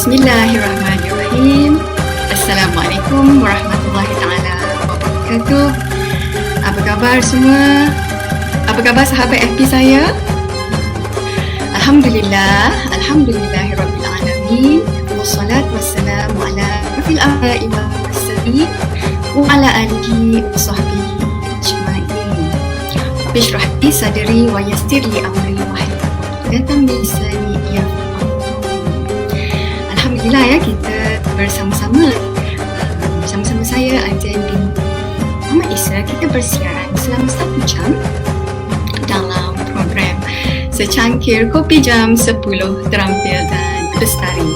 Bismillahirrahmanirrahim. Assalamualaikum warahmatullahi taala wabarakatuh. Apa khabar semua? Apa khabar sahabat FB saya? Alhamdulillah, alhamdulillahirabbil alamin. Wassalatu wassalamu ala rafil anbiya'i wal mursalin wa ala alihi wa sahbihi ajma'in. Bishrah li sadri wa yassir li amri wahlul 'uqdatam min lisani yafqahu. Alhamdulillah ya, kita bersama-sama saya Anjan binti Muhammad Isa. Kita bersiaran selama 1 jam dalam program Secangkir Kopi Jam 10 Terampil dan Lestari.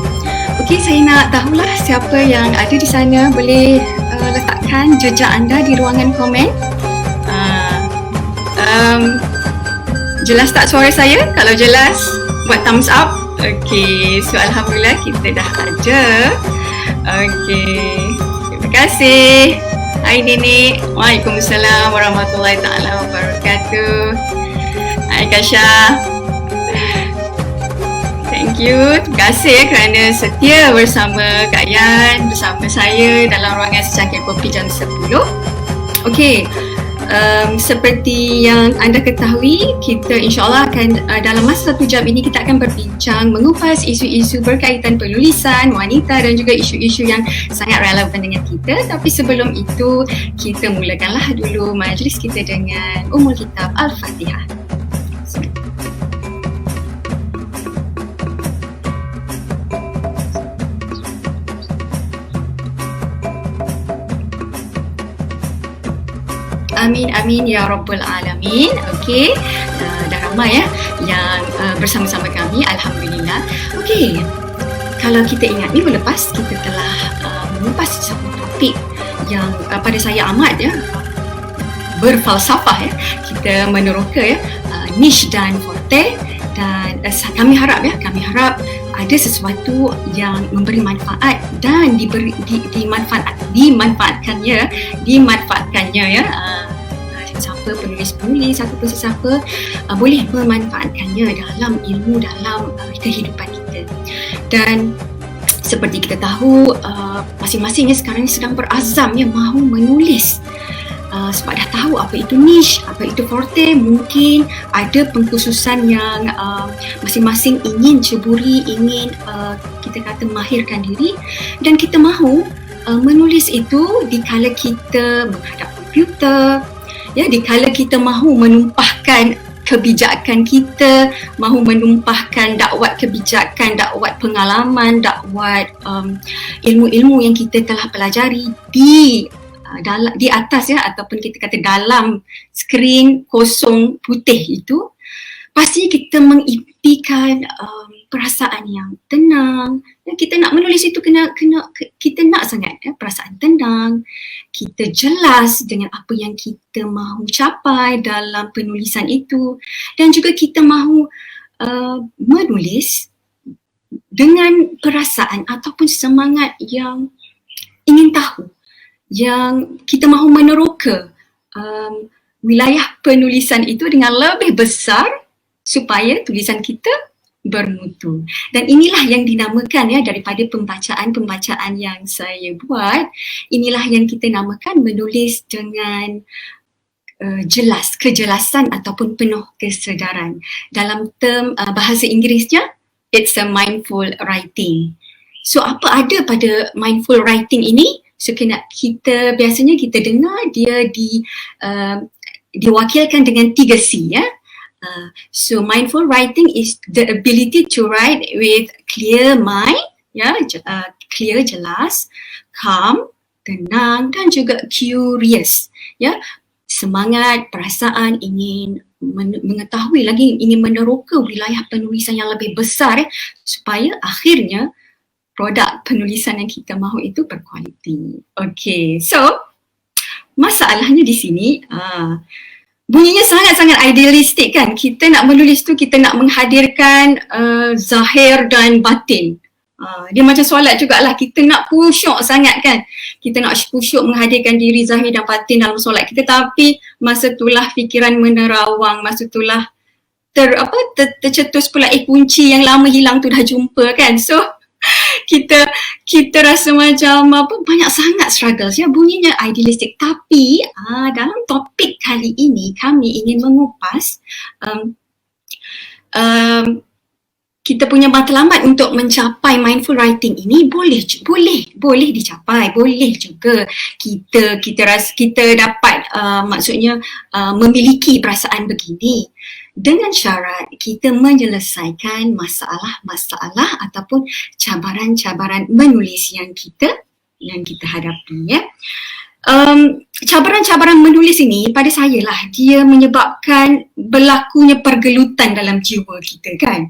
Okey, saya nak tahulah siapa yang ada di sana. Boleh letakkan jejak anda di ruangan komen. Jelas tak suara saya? Kalau jelas, buat thumbs up. Okey, so alhamdulillah kita dah ada. Okey, terima kasih. Hai Nenek. Waalaikumsalam warahmatullahi taala wabarakatuh. Hai Kasha. Thank you. Terima kasih kerana setia bersama Kak Yan, bersama saya dalam ruangan Secangkir Kopi Jam 10. Okey. Seperti yang anda ketahui, kita insyaAllah akan dalam masa 1 jam ini kita akan berbincang mengupas isu-isu berkaitan penulisan wanita dan juga isu-isu yang sangat relevan dengan kita. Tapi sebelum itu, kita mulakanlah dulu majlis kita dengan Ummul Kitab Al-Fatihah. Amin, amin ya rabbal alamin. Okey, dah ramai ya yang bersama-sama kami, alhamdulillah. Okey, kalau kita ingat minggu lepas kita telah mengupas satu topik yang pada saya amat ya berfalsafah ya. Kita meneroka ya niche dan forte, dan kami harap ada sesuatu yang memberi manfaat dan dimanfaatkannya ya. Siapa penulis-penulis ataupun sesiapa boleh memanfaatkannya dalam ilmu, dalam kehidupan kita. Dan seperti kita tahu, masing-masingnya sekarang sedang berazam ya mahu menulis. Sebab dah tahu apa itu niche, apa itu forte. Mungkin ada pengkhususan yang masing-masing ingin ceburi, ingin kita kata mahirkan diri, dan kita mahu menulis itu dikala kita menghadap komputer ya, dikala kita mahu menumpahkan kebijakan kita, mahu menumpahkan dakwat kebijakan, dakwat pengalaman, dakwat ilmu-ilmu yang kita telah pelajari di atas ya, ataupun kita kata dalam skrin kosong putih itu. Pasti kita mengimpikan perasaan yang tenang. Dan kita nak menulis itu kita nak sangat perasaan tenang. Kita jelas dengan apa yang kita mahu capai dalam penulisan itu, dan juga kita mahu menulis dengan perasaan ataupun semangat yang ingin tahu, yang kita mahu meneroka wilayah penulisan itu dengan lebih besar supaya tulisan kita bermutu. Dan inilah yang dinamakan ya, daripada pembacaan yang saya buat, inilah yang kita namakan menulis dengan kejelasan ataupun penuh kesedaran. Dalam term bahasa Inggerisnya, it's a mindful writing. So apa ada pada mindful writing ini? So biasanya kita dengar dia diwakilkan dengan 3 C ya. So mindful writing is the ability to write with clear mind, ya, clear, jelas, calm, tenang, dan juga curious, ya, semangat, perasaan, ingin mengetahui lagi, ingin meneroka wilayah penulisan yang lebih besar, supaya akhirnya produk penulisan yang kita mahu itu berkualiti. Okay, so masalahnya di sini, bunyinya sangat-sangat idealistik kan. Kita nak menulis tu, kita nak menghadirkan zahir dan batin. Dia macam solat jugalah, kita nak khusyuk sangat kan. Kita nak khusyuk menghadirkan diri zahir dan batin dalam solat kita, tapi masa itulah fikiran menerawang, masa itulah tercetus pula kunci yang lama hilang tu dah jumpa kan. So kita kita rasa macam apa, banyak sangat struggles ya, bunyinya idealistik. Tapi dalam topik kali ini kami ingin mengupas um, um, kita punya matlamat untuk mencapai mindful writing ini boleh dicapai, boleh juga kita dapat maksudnya memiliki perasaan begini dengan syarat kita menyelesaikan masalah-masalah ataupun cabaran-cabaran menulis yang kita hadapi ya. Cabaran-cabaran menulis ini pada saya lah dia menyebabkan berlakunya pergelutan dalam jiwa kita kan.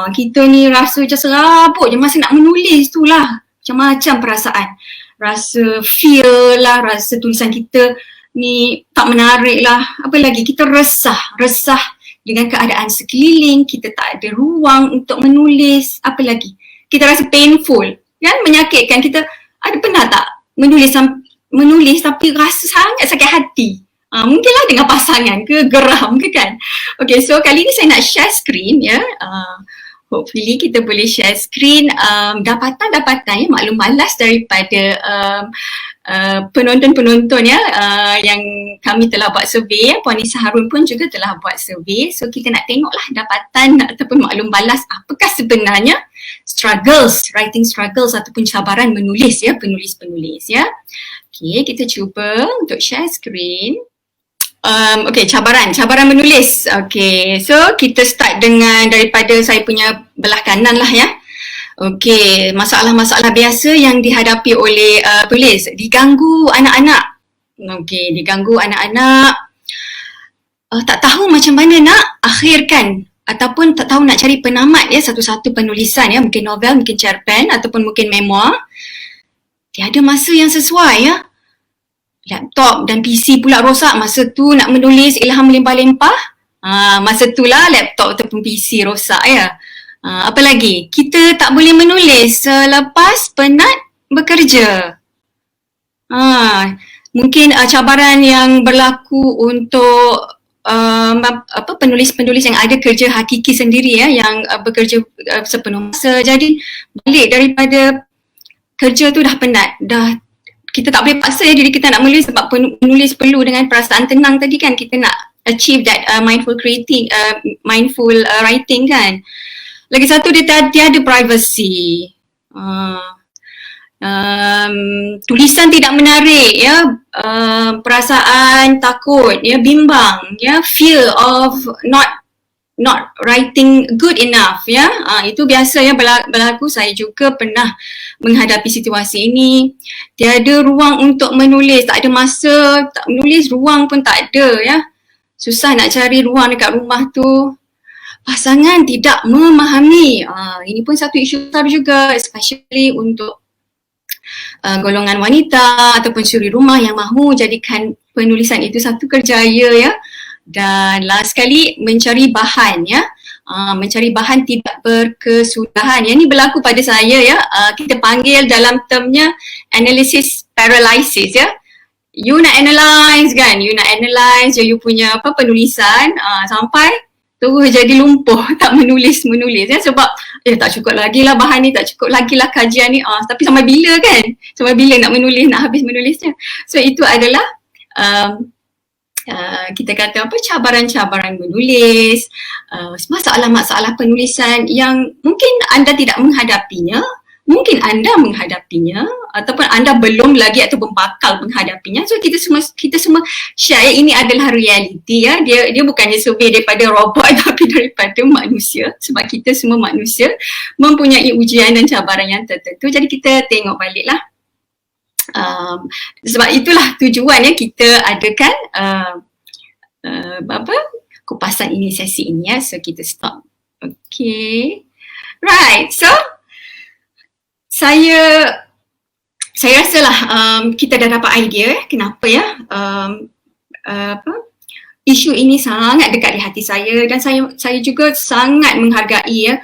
Kita ni rasa macam serabut je masa nak menulis tu lah. Macam-macam perasaan. Rasa fear lah, rasa tulisan kita ni tak menarik lah. Apa lagi, kita resah dengan keadaan sekeliling, kita tak ada ruang untuk menulis. Apa lagi, kita rasa painful kan, menyakitkan. Kita ada pernah tak menulis tapi rasa sangat sakit hati? Mungkinlah dengan pasangan ke, geram ke kan. Okay, so kali ni saya nak share screen ya. Hopefully kita boleh share screen dapatan-dapatan ya, maklum malas daripada penonton-penonton ya, yang kami telah buat survey ya. Puan Nisa Harun pun juga telah buat survey. So kita nak tengoklah dapatan ataupun maklum balas apakah sebenarnya writing struggles ataupun cabaran menulis ya, penulis-penulis ya. Okay, kita cuba untuk share screen. Okay, cabaran menulis. Okay, so kita start dengan daripada saya punya belah kanan lah ya. Okay, masalah-masalah biasa yang dihadapi oleh penulis. Diganggu anak-anak. Okay, diganggu anak-anak. Tak tahu macam mana nak akhirkan ataupun tak tahu nak cari penamat ya satu-satu penulisan ya. Mungkin novel, mungkin cerpen ataupun mungkin memoir. Tiada masa yang sesuai ya. Laptop dan PC pula rosak. Masa tu nak menulis ilham melimpah-limpah. Masa tu lah laptop ataupun PC rosak ya. Apa lagi? Kita tak boleh menulis selepas penat bekerja. Mungkin cabaran yang berlaku untuk penulis-penulis yang ada kerja hakiki sendiri ya, yang bekerja sepenuh masa. Jadi balik daripada kerja tu dah penat, kita tak boleh paksa ya diri kita nak menulis sebab penulis perlu dengan perasaan tenang tadi kan. Kita nak achieve that mindful writing kan. Lagi satu, dia tiada privacy. Tulisan tidak menarik ya, perasaan takut ya, bimbang ya, fear of not writing good enough ya. Itu biasa ya berlaku. Saya juga pernah menghadapi situasi ini. Tiada ruang untuk menulis, tak ada masa tak menulis, ruang pun tak ada ya. Susah nak cari ruang dekat rumah tu. Pasangan tidak memahami. Ini pun satu isu besar juga, especially untuk golongan wanita ataupun suri rumah yang mahu jadikan penulisan itu satu kerjaya ya. Dan last sekali, mencari bahan ya. Mencari bahan tidak berkesudahan. Yang ini berlaku pada saya ya. Kita panggil dalam termnya analysis paralysis ya. You nak analyse kan, you you punya penulisan sampai terus jadi lumpuh, tak menulis ya, sebab tak cukup lagi lah bahan ni, tak cukup lagi lah kajian ni, tapi sampai bila kan, sampai bila nak menulis, nak habis menulisnya. So itu adalah kita kata cabaran-cabaran menulis, masalah-masalah penulisan yang mungkin anda tidak menghadapinya, mungkin anda menghadapinya ataupun anda belum lagi ataupun bakal menghadapinya. So kita semua share, ini adalah realiti ya. Dia bukannya survey daripada robot tapi daripada manusia, sebab kita semua manusia mempunyai ujian dan cabaran yang tertentu. Jadi kita tengok baliklah. Sebab itulah tujuan ya kita adakan kupasan ini, sesi ini ya. So kita stop. Okay. Right. So saya rasalah kita dah dapat idea kenapa ya isu ini sangat dekat di hati saya, dan saya juga sangat menghargai ya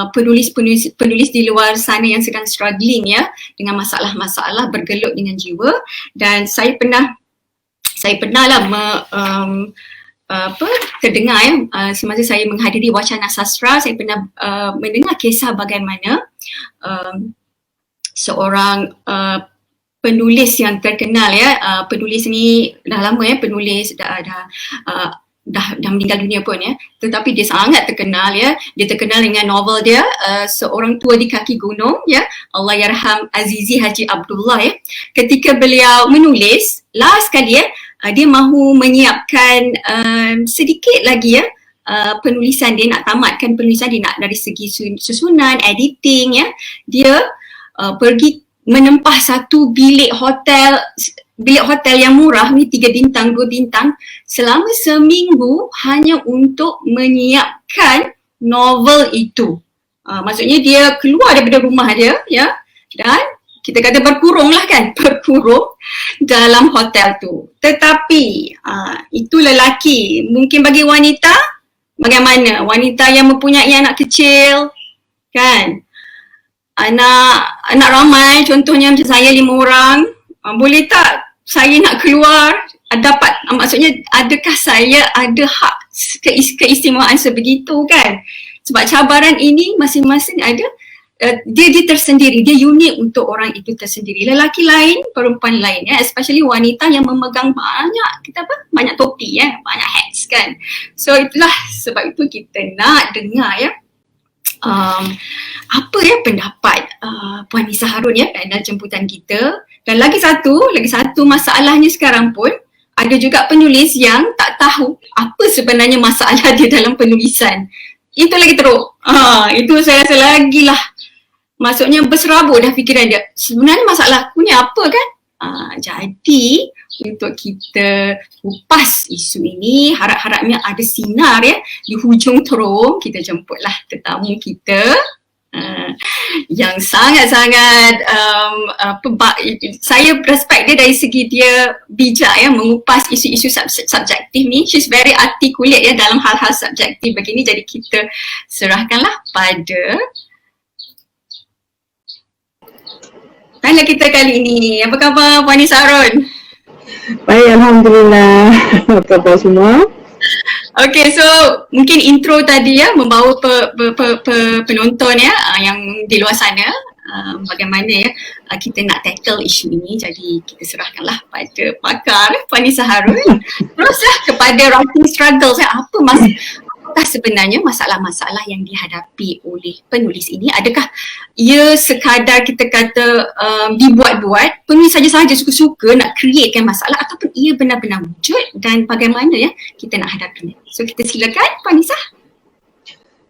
penulis di luar sana yang sedang struggling ya dengan masalah-masalah, bergelut dengan jiwa. Dan saya pernah lah terdengar ya, semasa saya menghadiri wacana sastra, saya pernah mendengar kisah bagaimana seorang penulis yang terkenal ya. Penulis ni dah lama ya, penulis dah meninggal dunia pun ya, tetapi dia sangat terkenal ya. Dia terkenal dengan novel dia Seorang Tua di Kaki Gunung ya, Allahyarham Azizi Haji Abdullah ya. Ketika beliau menulis last kali ya, dia mahu menyiapkan sedikit lagi ya penulisan dia, nak tamatkan penulisan dia, nak dari segi susunan, editing ya. Dia pergi menempah satu bilik hotel yang murah ni, 3 bintang, 2 bintang, selama seminggu hanya untuk menyiapkan novel itu. Maksudnya dia keluar daripada rumah dia ya, dan kita kata berkurung lah kan, berkurung dalam hotel tu. Tetapi itu lelaki. Mungkin bagi wanita, bagaimana? Wanita yang mempunyai anak kecil kan, anak ramai, contohnya macam saya 5 orang, boleh tak saya nak keluar, dapat, maksudnya adakah saya ada hak keistimewaan sebegitu kan? Sebab cabaran ini masing-masing ada, dia tersendiri, dia unik untuk orang itu tersendiri. Lelaki lain, perempuan lain ya, especially wanita yang memegang banyak topi ya, banyak hats kan. So itulah sebab itu kita nak dengar ya, apa ya pendapat Puan Nisa Harun ya dalam jemputan kita. Dan lagi satu masalahnya sekarang pun, ada juga penulis yang tak tahu apa sebenarnya masalah dia dalam penulisan. Itu lagi teruk. Itu saya rasa lagi lah, maksudnya berserabut dah fikiran dia. Sebenarnya masalah aku ni apa kan? Jadi untuk kita kupas isu ini, harap-harapnya ada sinar ya di hujung terung. Kita jemputlah tetamu kita yang sangat-sangat saya respect dia dari segi dia bijak ya, mengupas isu-isu subjektif ni. She's very articulate ya dalam hal-hal subjektif begini. Jadi kita serahkanlah pada tanya kita kali ini. Apa khabar Puan Nisa Harun? Baik, Alhamdulillah. Apa khabar semua? Okay, so mungkin intro tadi ya, membawa penonton ya yang di luar sana, bagaimana ya kita nak tackle isu ini. Jadi kita serahkanlah pada pakar Puan Nisa Harun. Teruslah kepada writing struggles ya, apakah sebenarnya masalah-masalah yang dihadapi oleh penulis ini? Adakah ia sekadar kita kata dibuat-buat, penulis saja-saja suka-suka nak createkan masalah, ataupun ia benar-benar wujud, dan bagaimana ya kita nak hadapinya? So kita silakan Puan Nisa.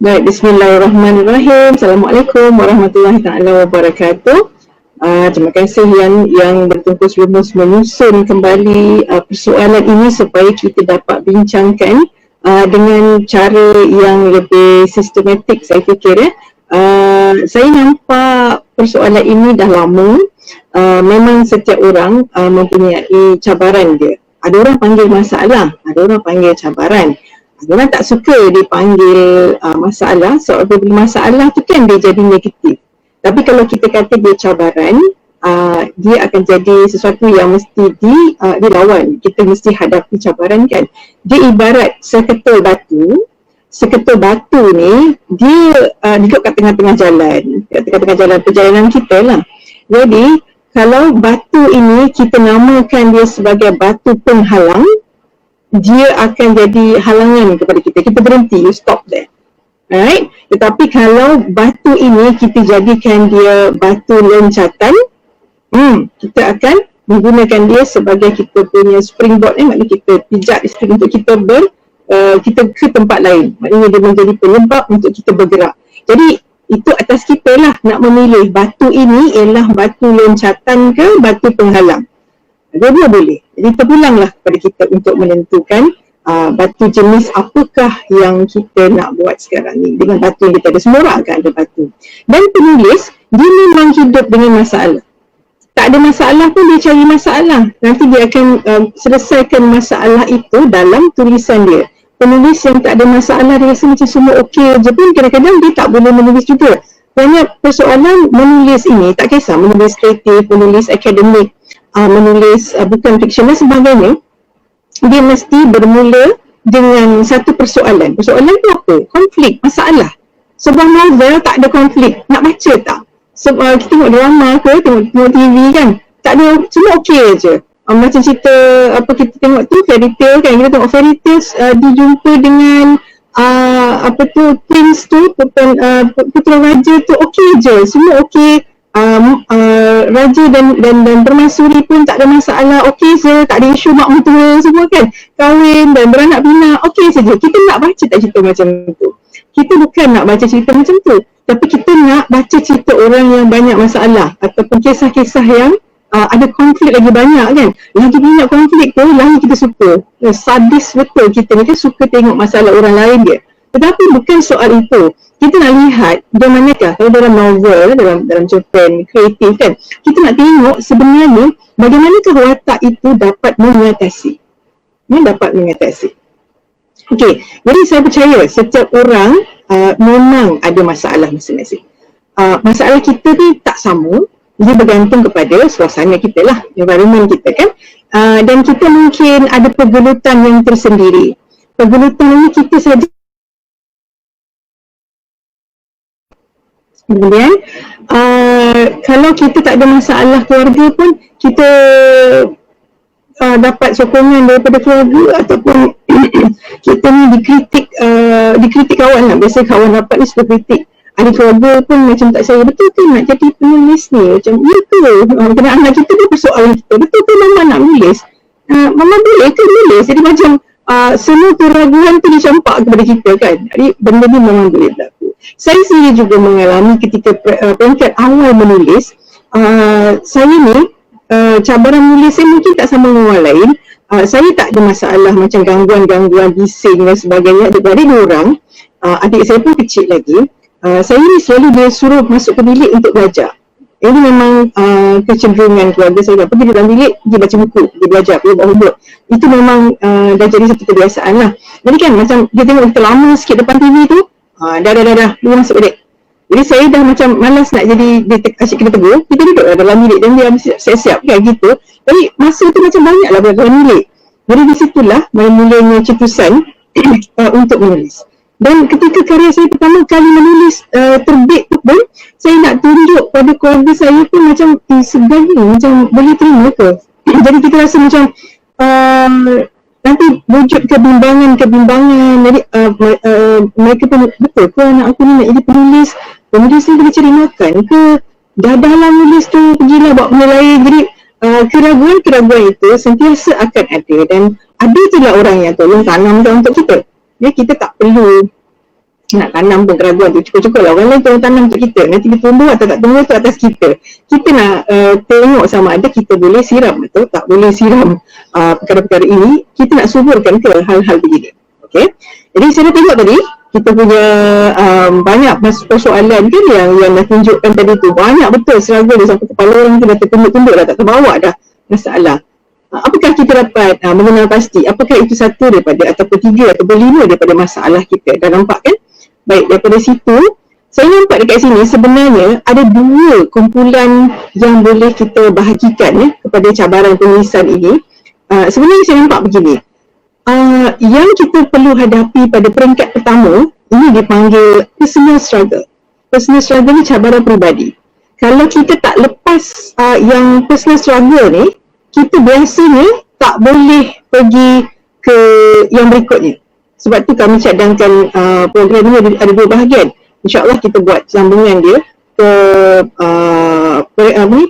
Baik, bismillahirrahmanirrahim. Assalamualaikum warahmatullahi taala wabarakatuh. Terima kasih yang bertungkus lumus menyusun kembali persoalan ini supaya kita dapat bincangkan dengan cara yang lebih sistematik, saya fikir ya. Saya nampak persoalan ini dah lama. Memang setiap orang mempunyai cabaran dia. Ada orang panggil masalah, ada orang panggil cabaran. Ada orang tak suka dipanggil masalah, so apabila masalah tu kan dia jadi negatif. Tapi kalau kita kata dia cabaran, dia akan jadi sesuatu yang mesti dilawan. Kita mesti hadapi cabaran kan. Dia ibarat seketul batu. Seketul batu ni dia duduk kat tengah-tengah jalan, kat tengah-tengah jalan perjalanan kita lah. Jadi kalau batu ini kita namakan dia sebagai batu penghalang, dia akan jadi halangan kepada kita. Kita berhenti, you stop there. Alright? Tetapi kalau batu ini kita jadikan dia batu loncatan, kita akan menggunakan dia sebagai kita punya springboard, maknanya kita pijak spring untuk kita kita ke tempat lain. Maknanya dia menjadi penyebab untuk kita bergerak. Jadi itu atas kita lah nak memilih batu ini ialah batu loncatan ke batu penghalang. Dua-dua boleh. Jadi terpulanglah kepada kita untuk menentukan batu jenis apakah yang kita nak buat sekarang ni dengan batu yang kita ada. Semua orang akan ada batu. Dan penulis, dia memang hidup dengan masalah. Tak ada masalah pun dia cari masalah. Nanti dia akan selesaikan masalah itu dalam tulisan dia. Penulis yang tak ada masalah, dia rasa macam semua okey je pun, kadang-kadang dia tak boleh menulis juga. Banyak persoalan menulis ini, tak kisah menulis kreatif, menulis akademik, menulis bukan fiksyen dan sebagainya, dia mesti bermula dengan satu persoalan. Persoalan itu apa? Konflik, masalah. Sebuah novel tak ada konflik, nak baca tak? kita tengok drama ke, tengok TV kan, tak ada, semua okey je. Macam cerita apa kita tengok tu, fairy tale kan, kita tengok fairy tale dijumpa dengan prince tu, putera raja tu okey je, semua okey. Raja dan permaisuri pun tak ada masalah, okey je, tak ada isu mak mentua semua kan, kahwin dan beranak pinak, okey saja. Kita nak baca tak cerita macam tu? Kita bukan nak baca cerita macam tu, tapi kita nak baca cerita orang yang banyak masalah ataupun kisah-kisah yang ada konflik lagi banyak kan. Lagi banyak konflik tu, lagi kita suka. Sadis betul kita ni kan, suka tengok masalah orang lain dia. Tetapi bukan soal itu. Kita nak lihat bagaimanakah kalau dalam novel, dalam cerpen kreatif kan, kita nak tengok sebenarnya bagaimanakah watak itu dapat mengatasi. Dapat mengatasi. Okey, jadi saya percaya setiap orang memang ada masalah masing-masing. Masalah kita ni tak sama, dia bergantung kepada suasana kita lah, environment kita kan. Dan kita mungkin ada pergelutan yang tersendiri. Pergelutan ini kita saja. Kemudian kalau kita tak ada masalah keluarga pun, kita dapat sokongan daripada keluarga ataupun kita ni dikritik kawan lah. Biasa kawan rapat ni suka kritik. Ada keluarga pun macam tak saya, betul ke nak jadi penulis ni? Macam, ya ke? Kena anak kita dia persoalan kita, betul ke mama nak menulis? Mama boleh ke menulis? Jadi macam semua keraguan tu dicampak kepada kita kan. Jadi benda ni memang boleh berlaku. Saya sendiri juga mengalami ketika peringkat awal menulis, saya ni cabaran menulis saya mungkin tak sama dengan orang lain. Saya tak ada masalah macam gangguan-gangguan bising dan sebagainya. Ada dua orang, adik saya pun kecil lagi. Saya ni selalu dia suruh masuk ke bilik untuk belajar. Ini memang kecenderungan keluarga saya. Pergi dalam bilik, dia baca buku, dia belajar, dia buat homework. Itu memang dah jadi satu kebiasaan lah. Jadi kan macam dia tengok kita lama sikit depan TV tu, dah, dia masuk bilik. Jadi saya dah macam malas nak jadi dia asyik kena tegur, kita duduk dalam bilik dan dia siap-siap kan gitu. Tapi masa tu macam banyaklah dalam bilik. Jadi di situlah mulainya cetusan untuk menulis. Dan ketika karya saya pertama kali menulis terbit tu pun, saya nak tunjuk pada keluarga saya pun macam sebenarnya macam boleh terima ke. Jadi kita rasa macam nanti wujud kebimbangan. Jadi mereka pun betul ke anak aku ni nak jadi penulis ni boleh cari makan ke, dah lah nulis tu pergilah buat benda lain. Jadi keraguan-keraguan itu sentiasa akan ada, dan ada je lah orang yang tolong tanam tu untuk kita. Ya, kita tak perlu nak tanam pun keraguan tu, cukup-cukup lah orang lain tolong tanam untuk kita. Nanti dia tumbuh atau tak tumbuh tu atas kita. Kita nak tengok sama ada kita boleh siram atau tak boleh siram perkara-perkara ini. Kita nak suburkan ke hal-hal begini. Okay? Jadi saya tengok tadi kita punya banyak persoalan kan yang dah tunjukkan tadi tu. Banyak betul struggle dia sampai kepala orang tu dah tertunduk-tunduk dah, tak terbawa dah masalah. Apakah kita dapat mengenal pasti apakah itu satu daripada ataupun tiga ataupun lima daripada masalah kita? Dah nampak kan? Baik, daripada situ saya nampak dekat sini sebenarnya ada dua kumpulan yang boleh kita bahagikan kepada cabaran penulisan ini. Sebenarnya saya nampak begini. Yang kita perlu hadapi pada peringkat pertama ini dipanggil personal struggle. Personal struggle ni cabaran peribadi. Kalau kita tak lepas yang personal struggle ni, kita biasanya tak boleh pergi ke yang berikutnya. Sebab tu kami cadangkan program ini ada dua bahagian. InsyaAllah kita buat sambungan dia ke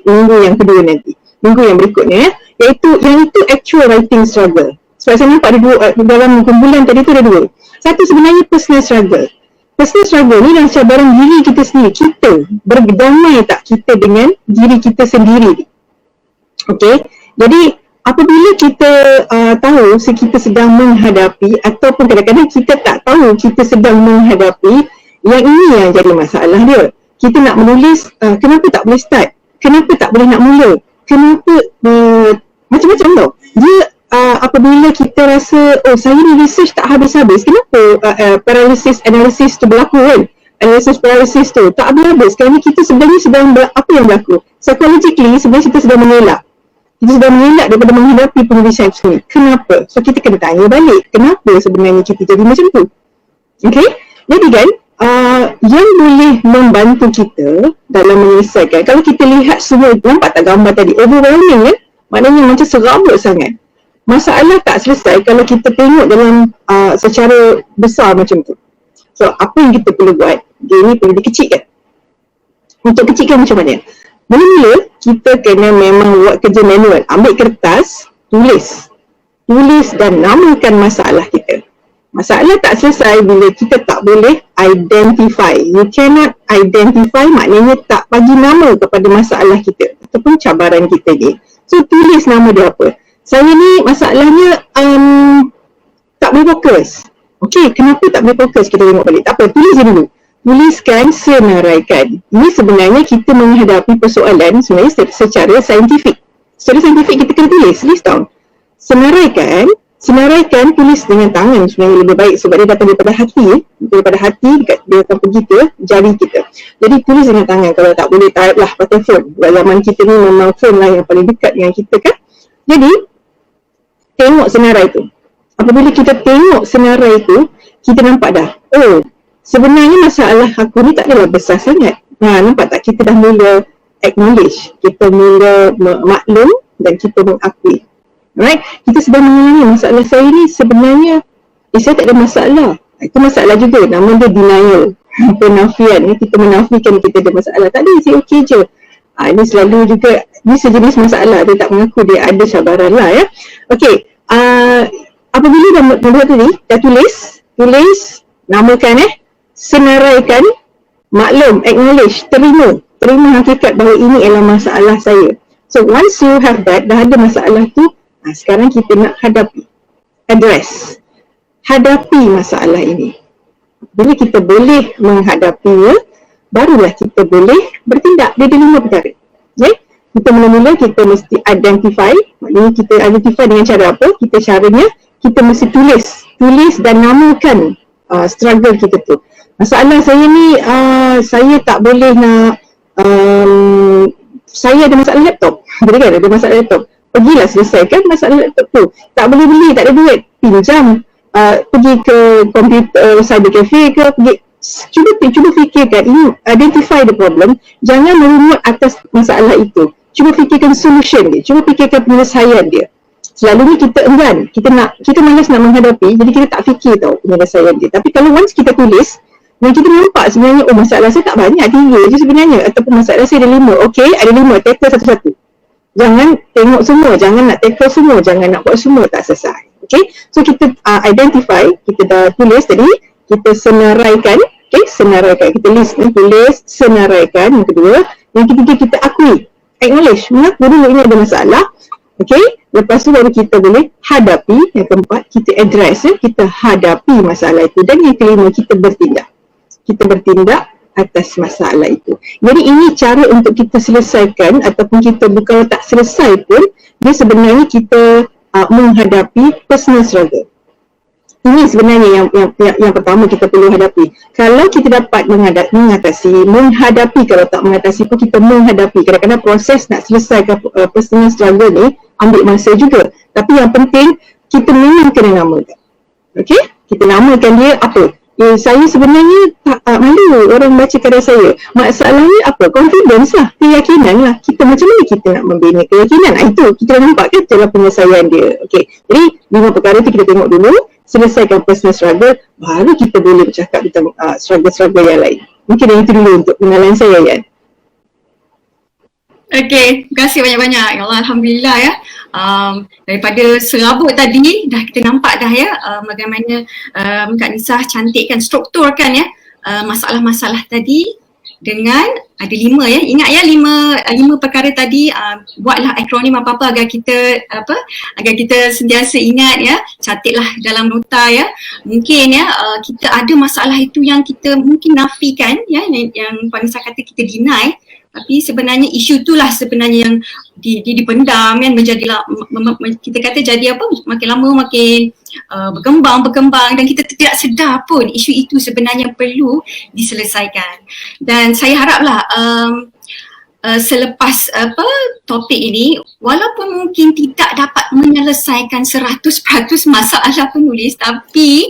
minggu yang kedua nanti, minggu yang berikutnya, iaitu yang itu actual writing struggle. Sebab saya nampak ada dua, dalam kumpulan tadi tu ada dua. Satu sebenarnya personal struggle. Personal struggle ni adalah cabaran diri kita sendiri. Kita berdamai tak kita dengan diri kita sendiri. Okay, jadi apabila kita tahu kita sedang menghadapi, ataupun kadang-kadang kita tak tahu kita sedang menghadapi, yang ini yang jadi masalah dia. Kita nak menulis, kenapa tak boleh start? Kenapa tak boleh nak mula? Kenapa macam-macam tau. Dia apabila kita rasa, oh saya ni research tak habis-habis, kenapa paralysis analysis tu berlaku kan? Analysis paralysis tu tak habis-habis. Kerana kita sebenarnya sedang apa yang berlaku? Psychologically sebenarnya kita sedang mengelak. Kita sedang mengelak daripada menghadapi penulisan itu. Kenapa? So kita kena tanya balik, kenapa sebenarnya kita jadi macam tu? Okay? Jadi kan, yang boleh membantu kita dalam menyelesaikan, kalau kita lihat semua, nampak tak gambar tadi, overwhelming maknanya macam serabut sangat. Masalah tak selesai kalau kita tengok dalam secara besar macam tu. So apa yang kita perlu buat, dia ni perlu dikecilkan. Untuk kecilkan macam mana? Mula-mula kita kena memang buat kerja manual. Ambil kertas, tulis dan namakan masalah kita. Masalah tak selesai bila kita tak boleh identify. You cannot identify maknanya tak bagi nama kepada masalah kita ataupun cabaran kita ni. So tulis nama dia apa. Saya ni masalahnya tak boleh fokus. Okey, kenapa tak boleh fokus? Kita tengok balik. Tak apa, tulis je dulu. Tuliskan, senaraikan. Ini sebenarnya kita menghadapi persoalan sebenarnya secara saintifik. Secara saintifik kita kena tulis down. Senaraikan, tulis dengan tangan sebenarnya lebih baik sebab dia datang daripada hati. Daripada hati, dia akan pergi ke jari kita. Jadi tulis dengan tangan. Kalau tak boleh, type lah pakai phone. Zaman kita ni memang phone lah yang paling dekat dengan kita kan. Jadi, tengok senarai tu. Apabila kita tengok senarai itu, kita nampak dah, oh, sebenarnya masalah aku ni tak adalah besar sangat. Nampak tak? Kita dah mula acknowledge, kita mula maklum dan kita mengakui. Alright? Kita sedang mengalami masalah saya ni sebenarnya, saya tak ada masalah. Itu masalah juga, nama dia denial. Penafian, kita menafikan kita ada masalah. Tak ada, saya okey je. Ini selalu juga, ini sejenis masalah, dia tak mengaku dia ada cabaran lah ya. Okey, apabila dah tadi, dah tulis, namakan senaraikan, maklum, acknowledge, terima hakikat bahawa ini adalah masalah saya. So once you have that, dah ada masalah tu, sekarang kita nak hadapi masalah ini. Bila kita boleh menghadapinya, barulah kita boleh bertindak. Dia ada 5 perkara. Okay? Kita mula-mula kita mesti identify, maknanya kita identify dengan cara apa? Kita mesti tulis dan namakan struggle kita tu. Masalah saya ni, saya tak boleh nak, saya ada masalah laptop. Betul kan? Ada masalah laptop. Pergilah selesaikan masalah laptop tu. Tak boleh beli, tak ada duit, pinjam. Pergi ke komputer, cyber cafe ke, cuba fikirkan, identify the problem. Jangan merungut atas masalah itu. Cuba fikirkan solution dia, cuba fikirkan penyelesaian dia. Selalunya kita enggan, kita malas nak menghadapi, jadi kita tak fikir tau penyelesaian dia. Tapi kalau once kita tulis, dan kita nampak sebenarnya, oh masalah saya tak banyak, 3 je sebenarnya, ataupun masalah saya ada 5. Okey, ada 5, tackle satu-satu. Jangan tengok semua, jangan nak tackle semua, jangan nak buat semua, tak selesai. Okey, so kita identify, kita dah tulis tadi, kita senaraikan, senaraikan, kita tulis, senaraikan. Yang kedua, yang ketiga kita akui, acknowledge, mengaku dulu ini ada masalah. Okey, lepas tu baru kita boleh hadapi. Yang keempat, kita address, kita hadapi masalah itu. Dan yang kelima, kita bertindak atas masalah itu. Jadi ini cara untuk kita selesaikan, ataupun kita bukan tak selesai pun, dia sebenarnya kita menghadapi personal struggle. Ini sebenarnya yang pertama kita perlu hadapi. Kalau kita dapat menghadapi, kalau tak mengatasi pun kita menghadapi. Kadang-kadang proses nak selesaikan personal struggle ni ambil masa juga. Tapi yang penting kita memang kena namakan. Okey? Kita namakan dia apa? Saya sebenarnya tak malu orang baca karya saya. Masalahnya apa? Confidence lah, keyakinan lah. Kita macam mana kita nak membina keyakinan? Itu kita dah nampak kan cara penyelesaian dia. Okey. Jadi 5 perkara tu kita tengok dulu, selesaikan personal struggle, baru kita boleh bercakap tentang struggle-struggle yang lain. Mungkin itu dulu untuk pengenalan saya, Yan. Okey, terima kasih banyak-banyak. Ya Allah, Alhamdulillah ya. Daripada serabut tadi, dah kita nampak dah ya bagaimana Kak Nisah cantikkan, strukturkan ya masalah-masalah tadi dengan ada 5 ya. Ingat ya 5 perkara tadi, buatlah akronim apa-apa agar kita sentiasa ingat ya. Catatlah dalam nota ya. Mungkin ya kita ada masalah itu yang kita mungkin nafikan ya, yang Puan Nisah kata kita deny. Tapi sebenarnya isu itulah sebenarnya yang dipendam kan, menjadilah kita kata jadi apa, makin lama makin berkembang dan kita tidak sedar pun isu itu sebenarnya perlu diselesaikan. Dan saya haraplah selepas topik ini, walaupun mungkin tidak dapat menyelesaikan 100% masalah penulis, tapi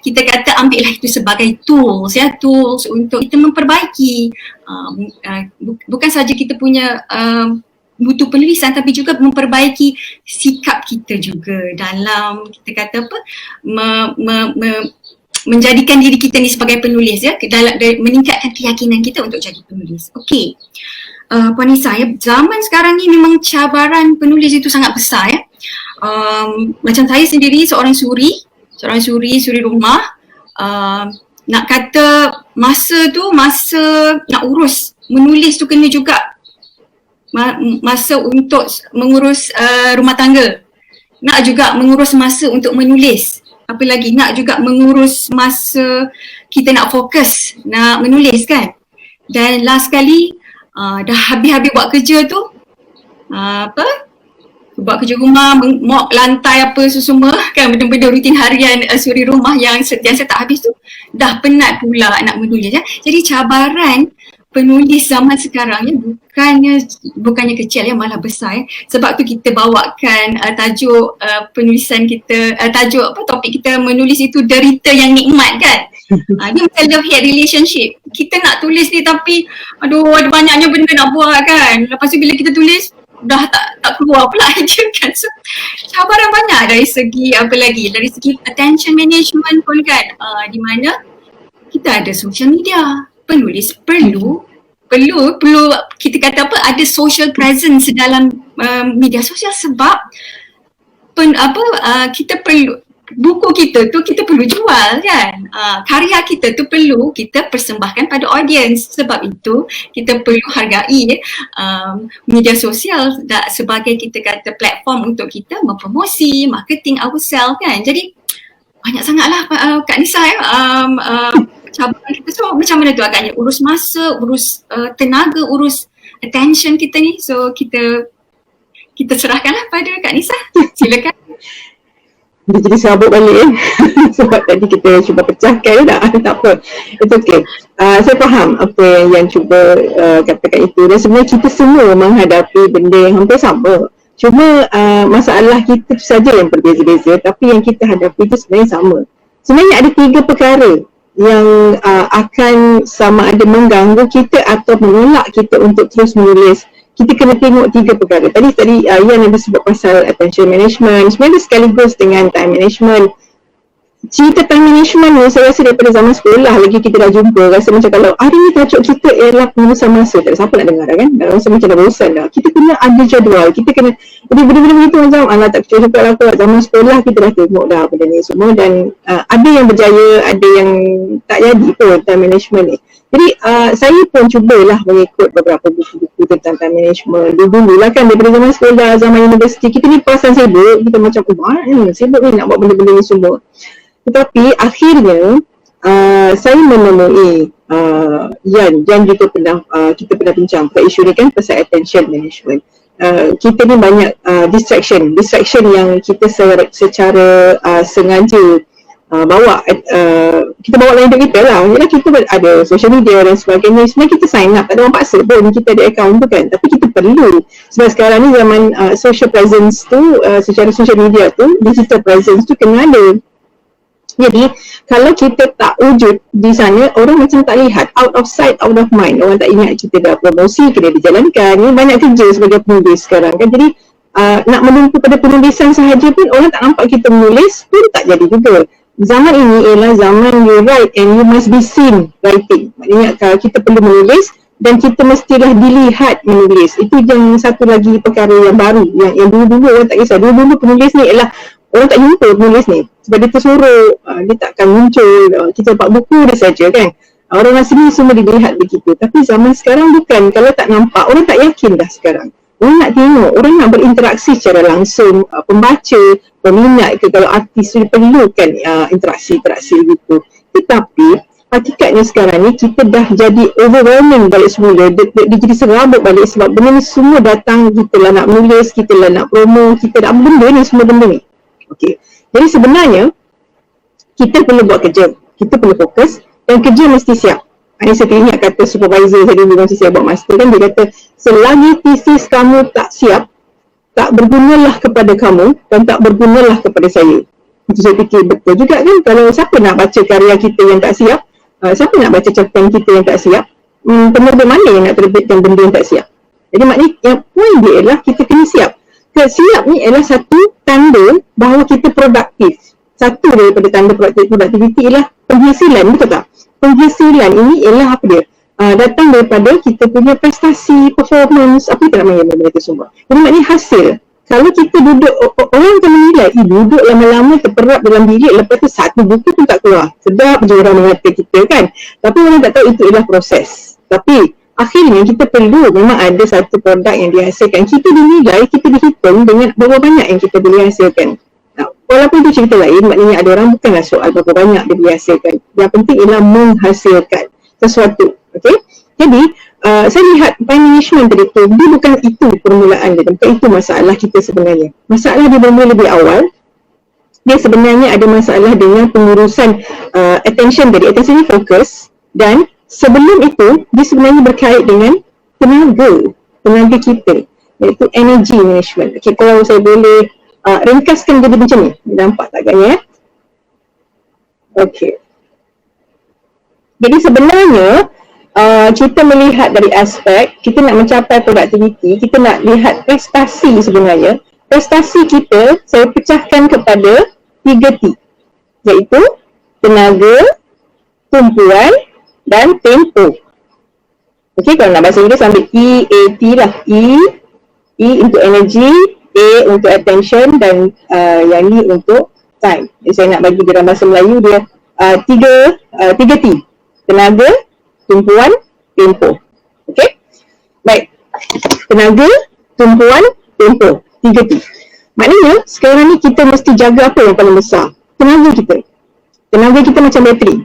kita kata ambillah itu sebagai tools untuk kita memperbaiki bukan saja kita punya mutu penulisan, tapi juga memperbaiki sikap kita juga dalam kita kata menjadikan diri kita ni sebagai penulis dalam meningkatkan keyakinan kita untuk jadi penulis. Okey. Puan Nisa, zaman sekarang ni memang cabaran penulis itu sangat besar macam saya sendiri seorang suri rumah, nak kata masa nak urus menulis tu kena juga masa untuk mengurus rumah tangga, nak juga mengurus masa untuk menulis, apa lagi nak juga mengurus masa kita nak fokus nak menulis kan. Dan last kali dah habis-habis buat kerja tu buat kerja rumah, mop lantai apa semua kan, benda-benda rutin harian suri rumah yang sentiasa tak habis tu, dah penat pula nak menulis Jadi cabaran penulis zaman sekarang bukannya kecil malah besar sebab tu kita bawakan tajuk penulisan kita, topik kita menulis itu derita yang nikmat kan. Ni macam love hate relationship, kita nak tulis ni tapi ada banyaknya benda nak buat kan, lepas tu bila kita tulis dah tak keluar pula idea kan. So cabaran banyak dari segi dari segi attention management pun kan, di mana kita ada social media, penulis perlu kita kata ada social presence dalam media sosial sebab kita perlu buku kita tu kita perlu jual kan, karya kita tu perlu kita persembahkan pada audience. Sebab itu kita perlu hargai media sosial sebagai kita kata platform untuk kita mempromosi, marketing ourselves kan. Jadi banyak sangatlah Kak Nisa cabaran kita. So macam mana tu agaknya urus masa, urus tenaga, urus attention kita ni. So kita serahkanlah pada Kak Nisa. Silakan. Dia jadi sabuk balik sebab tadi kita cuba pecahkan tak apa. It's okay. Saya faham apa yang cuba katakan itu, dan sebenarnya kita semua menghadapi benda yang hampir sama. Cuma masalah kita tu saja yang berbeza-beza, tapi yang kita hadapi itu sebenarnya sama. Sebenarnya ada 3 perkara yang akan sama ada mengganggu kita atau menolak kita untuk terus menulis. Kita kena tengok 3 perkara. Tadi Ian ada sebut pasal attention management, sebenarnya sekaligus dengan time management. Cerita time management ni saya rasa daripada zaman sekolah lagi kita dah jumpa. Rasa macam kalau hari ni tajuk kita ialah pengurusan masa, tak ada siapa nak dengar kan, dah rasa macam dah bosan dah. Kita kena ada jadual, kita kena jadi benda-benda begitu macam tak cukup aku zaman sekolah kita dah tengok dah benda ni semua, dan ada yang berjaya, ada yang tak jadi pun time management ni. Jadi saya pun cubalah mengikut beberapa buku-buku tentang time management. Dulu lah kan daripada zaman sekolah, zaman universiti, kita ni perasan sibuk, kita macam sibuk ni nak buat benda-benda ni semua. Tetapi akhirnya saya menemui Yan juga pernah kita pernah bincang pada isu ni kan, pasal attention management. Kita ni banyak distraction yang kita secara sengaja bawa kita bawa lain hidup kita lah. Yalah, kita ada social media dan sebagainya, sebenarnya kita sign up, tak ada orang paksa pun kita ada account tu kan, tapi kita perlu sebab sekarang ni zaman social presence tu, secara social media tu, digital presence tu kena ada. Jadi kalau kita tak wujud di sana, orang macam tak lihat, out of sight, out of mind. Orang tak ingat kita dah promosi, kena dijalankan. Ini banyak kerja sebagai penulis sekarang kan. Jadi nak menumpu pada penulisan sahaja pun, orang tak nampak kita menulis pun tak jadi juga. Zaman ini ialah zaman you write and you must be seen writing. Maknanya kita perlu menulis dan kita mestilah dilihat menulis. Itu yang satu lagi perkara yang baru, yang dulu-dulu orang tak kisah. Dulu-dulu penulis ni ialah orang tak jumpa penulis ni sebab dia tersorok, dia takkan muncul, kita dapat buku dia saja kan. Orang sini semua dilihat begitu. Tapi zaman sekarang bukan, kalau tak nampak, orang tak yakin dah sekarang. Orang nak tengok, orang nak berinteraksi secara langsung, pembaca, peminat ke, kalau artis tu perlukan interaksi gitu. Tetapi hakikatnya sekarang ni kita dah jadi overwhelming balik semula, dia jadi serabut balik sebab benda ni semua datang, kita lah nak menulis, kita lah nak promo, kita nak benda ni, semua benda ni. Okey. Jadi sebenarnya kita perlu buat kerja, kita perlu fokus dan kerja mesti siap. Ini saya ingat kata supervisor saya dulu masa saya buat master kan, dia kata selagi thesis kamu tak siap, tak bergunalah kepada kamu dan tak bergunalah kepada saya. Itu saya fikir betul juga kan, kalau siapa nak baca karya kita yang tak siap, siapa nak baca catatan kita yang tak siap, penerbit mana yang nak terbitkan benda yang tak siap. Jadi maknanya yang poin dia ialah kita kena siap. Siap ni adalah satu tanda bahawa kita produktif. Satu daripada tanda produktiviti ialah penghasilan, betul tak? Penghasilan ini ialah apa dia? Datang daripada kita punya prestasi, performance, apa kita nak panggil benda itu semua. Jadi maknanya hasil. Kalau kita duduk, orang akan menilai, duduk lama-lama terperap dalam bilik, lepas tu satu buku pun tak keluar. Sedap je orang mengata kita kan. Tapi orang tak tahu itu ialah proses. Tapi akhirnya kita perlu memang ada satu produk yang dihasilkan. Kita dinilai, kita dihitung dengan berapa banyak yang kita boleh hasilkan. Walaupun itu cerita lain, maknanya ada orang bukanlah soal berapa banyak dia dihasilkan. Yang penting ialah menghasilkan sesuatu. Okay? Jadi, saya lihat time management tadi tu, dia bukan itu permulaan dia. Bukan itu masalah kita sebenarnya. Masalah dia bermula lebih awal. Dia sebenarnya ada masalah dengan pengurusan attention tadi. Attention ni fokus. Dan sebelum itu, dia sebenarnya berkait dengan tenaga kita. Iaitu energy management. Okay, kalau saya boleh ringkaskan jadi macam ni. Nampak tak agaknya? Okey. Jadi sebenarnya kita melihat dari aspek kita nak mencapai produktiviti, kita nak lihat prestasi sebenarnya. Prestasi kita saya pecahkan kepada 3 T. Iaitu tenaga, tumpuan dan tempo. Okey, kalau nak bahasa Inggeris ambil EAT lah. E untuk energy, A untuk attention dan yang ni untuk time. Jadi saya nak bagi dalam bahasa Melayu dia tiga T. Tenaga, tumpuan, tempo. Okey? Baik. Tenaga, tumpuan, tempo. 3 T. Maknanya sekarang ni kita mesti jaga apa yang paling besar? Tenaga kita. Tenaga kita macam bateri.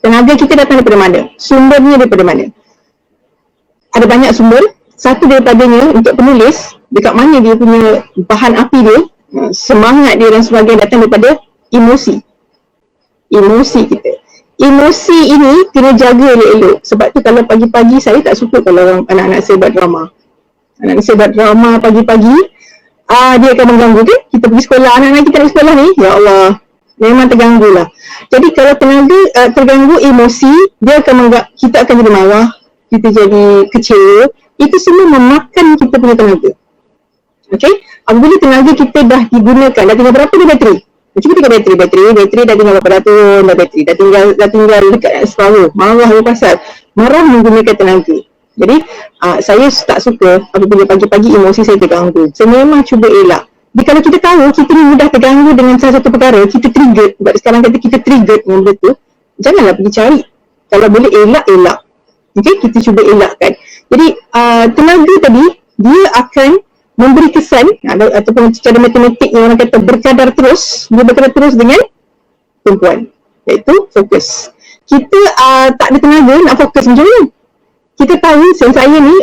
Tenaga kita datang daripada mana? Sumbernya daripada mana? Ada banyak sumber. Satu daripadanya untuk penulis, dekat mana dia punya bahan api dia, semangat dia dan sebagainya datang daripada emosi. Emosi kita. Emosi ini kena jaga elok-elok. Sebab tu kalau pagi-pagi saya tak suka kalau orang anak-anak saya buat drama. Anak-anak saya buat drama pagi-pagi, dia akan mengganggu kan? Kita pergi sekolah, anak-anak kita nak sekolah ni, ya Allah, memang terganggu lah. Jadi kalau tenaga terganggu emosi, dia akan kita akan jadi marah, kita jadi kecewa. Itu semua memakan kita punya tenaga. Okey? Apabila tenaga kita dah digunakan, dah tinggal berapa dia bateri? Cuba tengok bateri dah tinggal berapa tahun dah bateri, dah tinggal dekat separuh. Marah dia pasal marah menggunakan tenaga. Jadi saya tak suka apabila pagi-pagi emosi saya terganggu. Saya memang cuba elak. Jadi kalau kita tahu kita ni mudah terganggu dengan salah satu perkara, kita trigger. Sebab sekarang kata kita trigger dengan benda tu, janganlah pergi cari. Kalau boleh elak. Okey, kita cuba elakkan. Jadi tenaga tadi dia akan memberi kesan ataupun secara matematik yang orang kata berkadar terus, dia berkadar terus dengan tumpuan, iaitu fokus. Kita tak ada tenaga nak fokus macam mana? Kita tahu, saya ni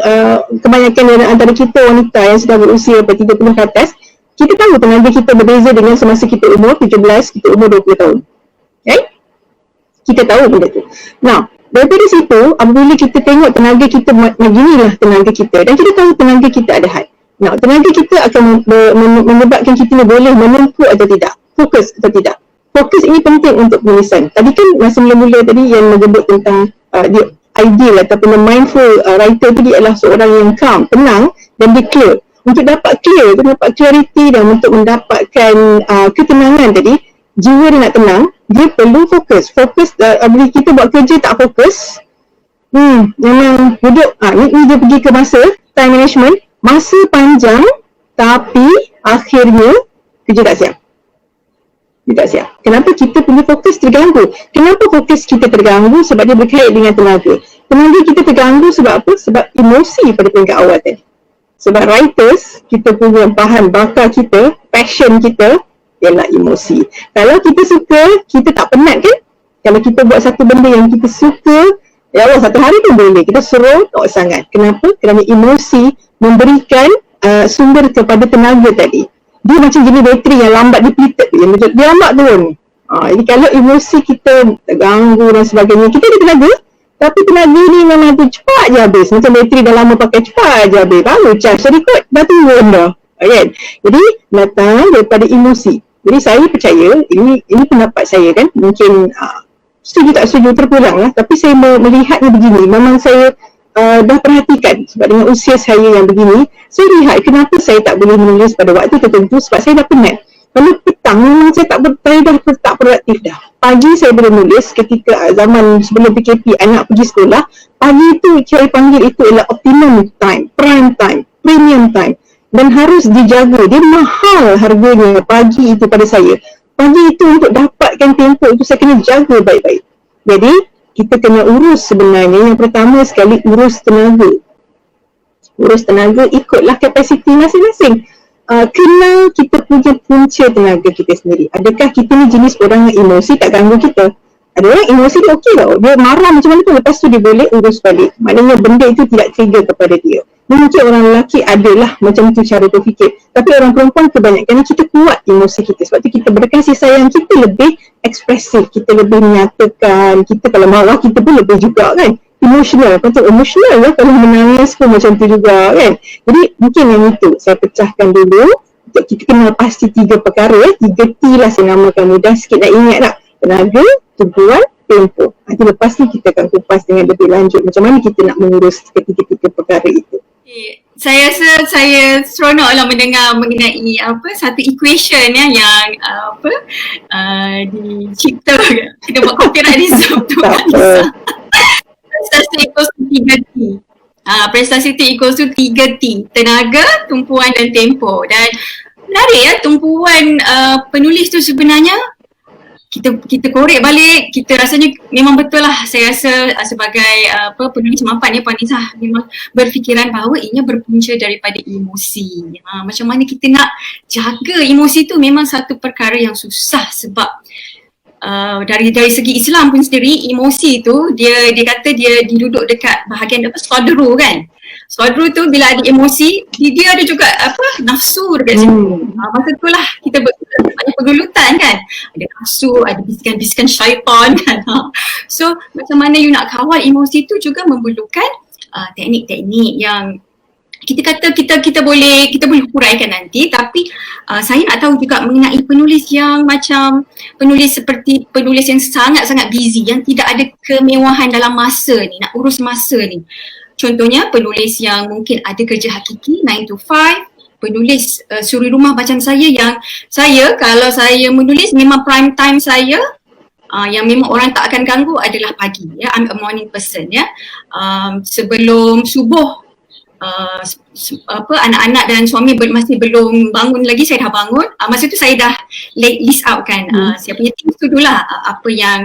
kebanyakan antara kita wanita yang sudah berusia 30 ke atas, kita tahu tenaga kita berbeza dengan semasa kita umur 17, kita umur 20 tahun. Okay? Kita tahu benda tu. Nah, daripada situ, apabila kita tengok tenaga kita, beginilah tenaga kita, dan kita tahu tenaga kita ada had. Nah, tenaga kita akan menyebabkan kita ni boleh menempuh atau tidak, fokus atau tidak. Fokus ini penting untuk penulisan. Tadi kan masa mula-mula tadi yang menyebut tentang dia ideal ataupun mindful writer tu, dia adalah seorang yang calm, tenang dan dia clear. Untuk dapat clear, untuk dapat clarity dan untuk mendapatkan ketenangan tadi, jiwa dia nak tenang, dia perlu fokus. Fokus, bila kita buat kerja tak fokus, memang duduk, ni dia pergi ke masa, time management, masa panjang tapi akhirnya kerja tak siap. Dia tak siap. Kenapa kita punya fokus terganggu? Kenapa fokus kita terganggu? Sebab dia berkait dengan tenaga. Tenaga kita terganggu sebab apa? Sebab emosi pada peringkat awal tadi. Sebab writers, kita punya bahan bakar kita, passion kita ialah emosi. Kalau kita suka, kita tak penat kan? Kalau kita buat satu benda yang kita suka, ya Allah, satu hari pun boleh. Kita seronok sangat. Kenapa? Kerana emosi memberikan sumber kepada tenaga tadi. Dia macam jenis bateri yang lambat depleted, dia lambat turun. Jadi kalau emosi kita terganggu dan sebagainya, kita ada tenaga Tapi tenaga ni memang tu cepat je habis. Macam bateri dah lama pakai, cepat je habis. Baru charge, jadi kot dah turun dah. Kan? Jadi datang daripada emosi. Jadi saya percaya, ini pendapat saya kan, mungkin setuju tak setuju terpulang lah. Tapi saya melihatnya begini, memang saya dah perhatikan sebab dengan usia saya yang begini, saya lihat kenapa saya tak boleh menulis pada waktu tertentu sebab saya dah penat. Kalau petang memang saya dah tak produktif dah. Pagi saya boleh menulis ketika zaman sebelum PKP anak pergi sekolah. Pagi itu saya panggil itu adalah optimum time, prime time, premium time. Dan harus dijaga. Dia mahal harganya pagi itu pada saya. Pagi itu untuk dapatkan tempoh itu saya kena jaga baik-baik. Jadi kita kena urus sebenarnya. Yang pertama sekali urus tenaga. Urus tenaga ikutlah kapasiti masing-masing. Kenal kita punya punca tenaga kita sendiri. Adakah kita ni jenis orang yang emosi tak ganggu kita? Ada orang emosi dia okey tau. Dia marah macam mana pun, lepas tu dia boleh urus balik. Maknanya benda itu tidak trigger kepada dia. Mungkin orang lelaki adalah macam tu cara berfikir. Tapi orang perempuan kebanyakan kita kuat emosi kita. Sebab tu kita berkasih sayang, kita lebih ekspresif, kita lebih menyatakan. Kita kalau marah kita pun lebih juga kan. Emotional, patut emotional lah kalau menangis pun macam tu juga kan. Jadi mungkin yang itu saya pecahkan dulu untuk kita kenal pasti 3 perkara 3 T lah saya namakan, mudah sikit nak ingat tak. Tenaga, tumpuan, tempoh. Nanti lepas ni kita akan kupas dengan lebih lanjut macam mana kita nak mengurus ketiga-tiga perkara itu. Saya rasa saya seronok lah mendengar mengenai satu equation yang dicipta kita buat copyright reserve tu. Prestasi equals to 3T. Prestasi itu equals to 3T. Tenaga, tumpuan dan tempoh. Dan menarik ya, tumpuan penulis tu sebenarnya kita korek balik, kita rasanya memang betul lah. Saya rasa sebagai penulis mapan ya, Panisah memang berfikiran bahawa ianya berpunca daripada emosi. Macam mana kita nak jaga emosi tu memang satu perkara yang susah sebab dari segi Islam pun sendiri, emosi tu dia kata dia duduk dekat bahagian sodru kan. Sodru tu bila ada emosi, dia ada juga nafsu dekat situ. Masa tu lah kita ada pergelutan kan. Ada nafsu, ada bisikan-bisikan syaitan kan. So macam mana you nak kawal emosi tu juga memerlukan teknik-teknik yang kita kata kita boleh huraikan nanti, tapi saya nak tahu juga mengenai penulis yang macam penulis seperti penulis yang sangat-sangat busy, yang tidak ada kemewahan dalam masa ni, nak urus masa ni. Contohnya penulis yang mungkin ada kerja hakiki 9 to 5, penulis suri rumah macam saya, yang saya kalau saya menulis memang prime time saya yang memang orang tak akan ganggu adalah pagi ya. I'm a morning person ya. Sebelum subuh anak-anak dan suami masih belum bangun lagi, saya dah bangun. Masa tu saya dah list out kan saya punya things to do lah, apa yang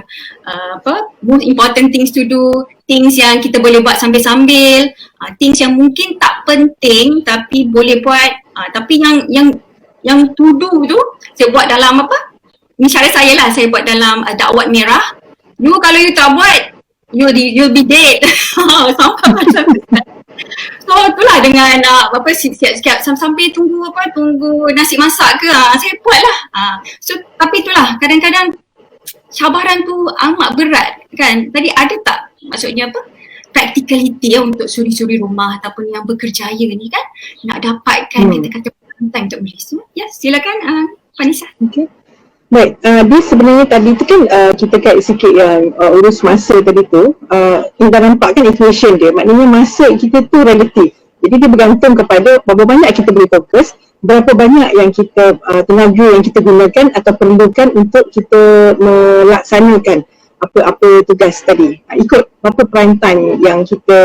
most important things to do, things yang kita boleh buat sambil-sambil, things yang mungkin tak penting tapi boleh buat, tapi yang to do tu saya buat dalam ni cara saya lah, saya buat dalam dakwat merah. You kalau you tak buat, you'll be dead. Sampai macam tu. So itulah dengan siap-siap sampai tunggu nasi masak ke, saya buat lah. So tapi itulah kadang-kadang cabaran tu amat berat kan. Tadi ada tak maksudnya practicality untuk suri-suri rumah ataupun yang bekerjaya ni kan, nak dapatkan kata-kata time untuk menulis. Ya, silakan Panisah. Okay. Baik, dia sebenarnya tadi tu kan kita kait sikit yang urus masa tadi tu, kita nampak kan equation dia, maknanya masa kita tu relatif. Jadi dia bergantung kepada berapa banyak kita boleh fokus, berapa banyak yang kita tenaga yang kita gunakan atau perlukan untuk kita melaksanakan apa tugas tadi. Ikut berapa prime time yang kita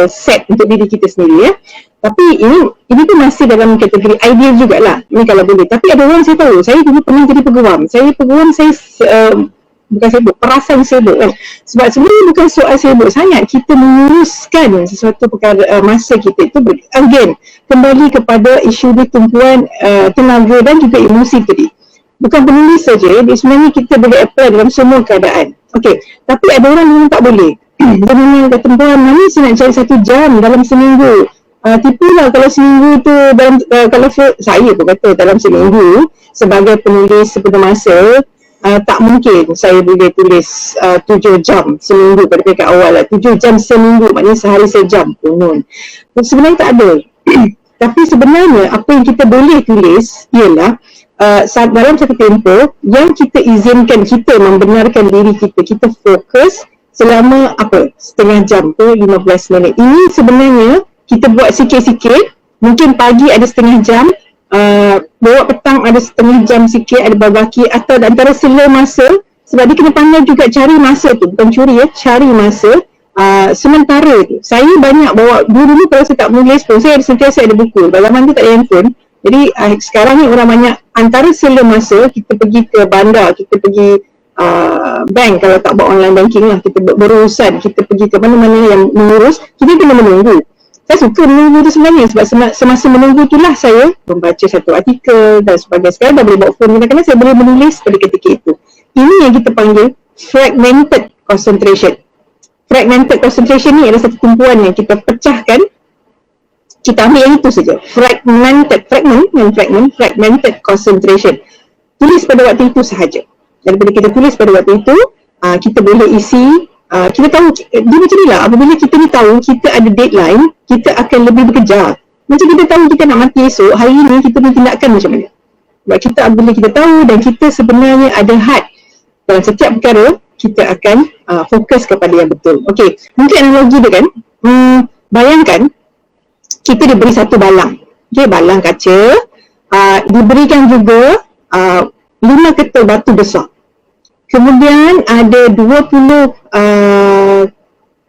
set untuk diri kita sendiri ya. Tapi ini tu masih dalam kategori ideal jugalah. Ini kalau boleh. Tapi ada orang saya tahu, saya dulu pernah jadi peguam. Saya bukan sibuk, perasan sibuk kan. Sebab sebenarnya bukan soal sibuk sangat, kita menguruskan sesuatu perkara masa kita itu again kembali kepada isu di tumpuan tenaga dan juga emosi tadi. Bukan penulis saja, sebenarnya kita boleh apply dalam semua keadaan. Okey, tapi ada orang yang tak boleh. Dia memang kata, "Puan, mana saya nak cari 1 jam dalam seminggu?" Tipulah kalau seminggu tu kalau saya pun kata dalam seminggu sebagai penulis sepenuh masa tak mungkin saya boleh tulis 7 jam seminggu pada peringkat awal lah. 7 jam seminggu maknanya sehari sejam pun. Sebenarnya tak ada. Tapi sebenarnya apa yang kita boleh tulis ialah dalam satu tempoh yang kita izinkan kita membenarkan diri kita fokus selama setengah jam ke 15 minit. Ini sebenarnya kita buat sikit-sikit, mungkin pagi ada setengah jam, bawa petang ada setengah jam sikit, ada berbaki, atau antara sela masa, sebab dia kena pandai juga cari masa tu, bukan curi cari masa. Sementara tu, saya banyak bawa, dulu kalau saya tak menulis pun, saya sentiasa ada buku, zaman tu tak ada handphone. Jadi sekarang ni orang banyak antara sela masa, kita pergi ke bandar, kita pergi bank kalau tak buat online banking lah, kita berurusan, kita pergi ke mana-mana yang mengurus, kita kena menunggu. Saya suka menunggu tu sebenarnya sebab semasa menunggu itulah saya membaca satu artikel dan sebagainya. Sekarang dah boleh bawa phone, kadang-kadang saya boleh menulis pada ketika itu. Ini yang kita panggil fragmented concentration. Fragmented concentration ni adalah satu tumpuan yang kita pecahkan, kita ambil yang itu saja. Fragmented concentration. Tulis pada waktu itu sahaja. Daripada kita tulis pada waktu itu, kita boleh isi. Kita tahu, dia macam ni lah, apabila kita ni tahu kita ada deadline, kita akan lebih bekerja. Macam kita tahu kita nak mati esok, hari ini kita punya tindakan macam mana. Sebab kita, apabila kita tahu dan kita sebenarnya ada had dalam setiap perkara, kita akan fokus kepada yang betul. Okey, mungkin analogi dia kan, bayangkan kita diberi satu balang. Okey, balang kaca, diberikan juga 5 ketul batu besar. Kemudian ada 20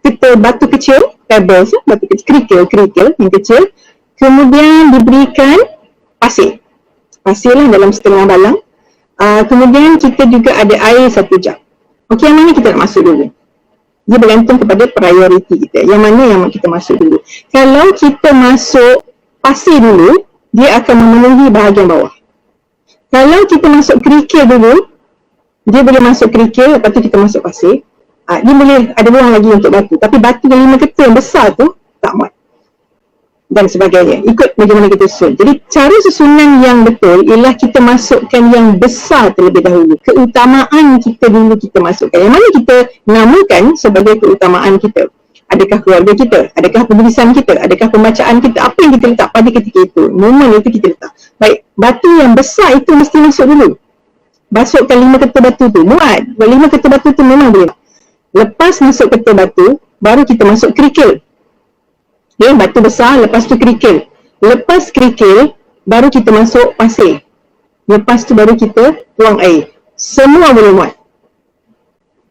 ketul batu kecil, pebbles, batu kecil, kerikil yang kecil. Kemudian diberikan pasir lah dalam setengah balang. Kemudian kita juga ada air 1 jam. Okey, yang mana kita nak masuk dulu? Dia bergantung kepada priority kita. Yang mana yang kita masuk dulu? Kalau kita masuk pasir dulu, dia akan memenuhi bahagian bawah. Kalau kita masuk kerikil dulu, dia boleh masuk kerikil, lepas tu kita masuk pasir. Dia boleh ada ruang lagi untuk batu. Tapi batu yang 5 ketul yang besar tu tak muat. Dan sebagainya. Ikut bagaimana kita susun. Jadi cara susunan yang betul ialah kita masukkan yang besar terlebih dahulu. Keutamaan kita dulu kita masukkan. Yang mana kita namakan sebagai keutamaan kita. Adakah keluarga kita? Adakah penulisan kita? Adakah pembacaan kita? Apa yang kita letak pada ketika itu? Momen itu kita letak. Baik, batu yang besar itu mesti masuk dulu. Masukkan 5 ketul batu tu, muat. 5 ketul batu tu memang boleh. Lepas masuk ketul batu, baru kita masuk kerikil. Okay, batu besar, lepas tu kerikil. Lepas kerikil, baru kita masuk pasir. Lepas tu baru kita tuang air. Semua boleh muat.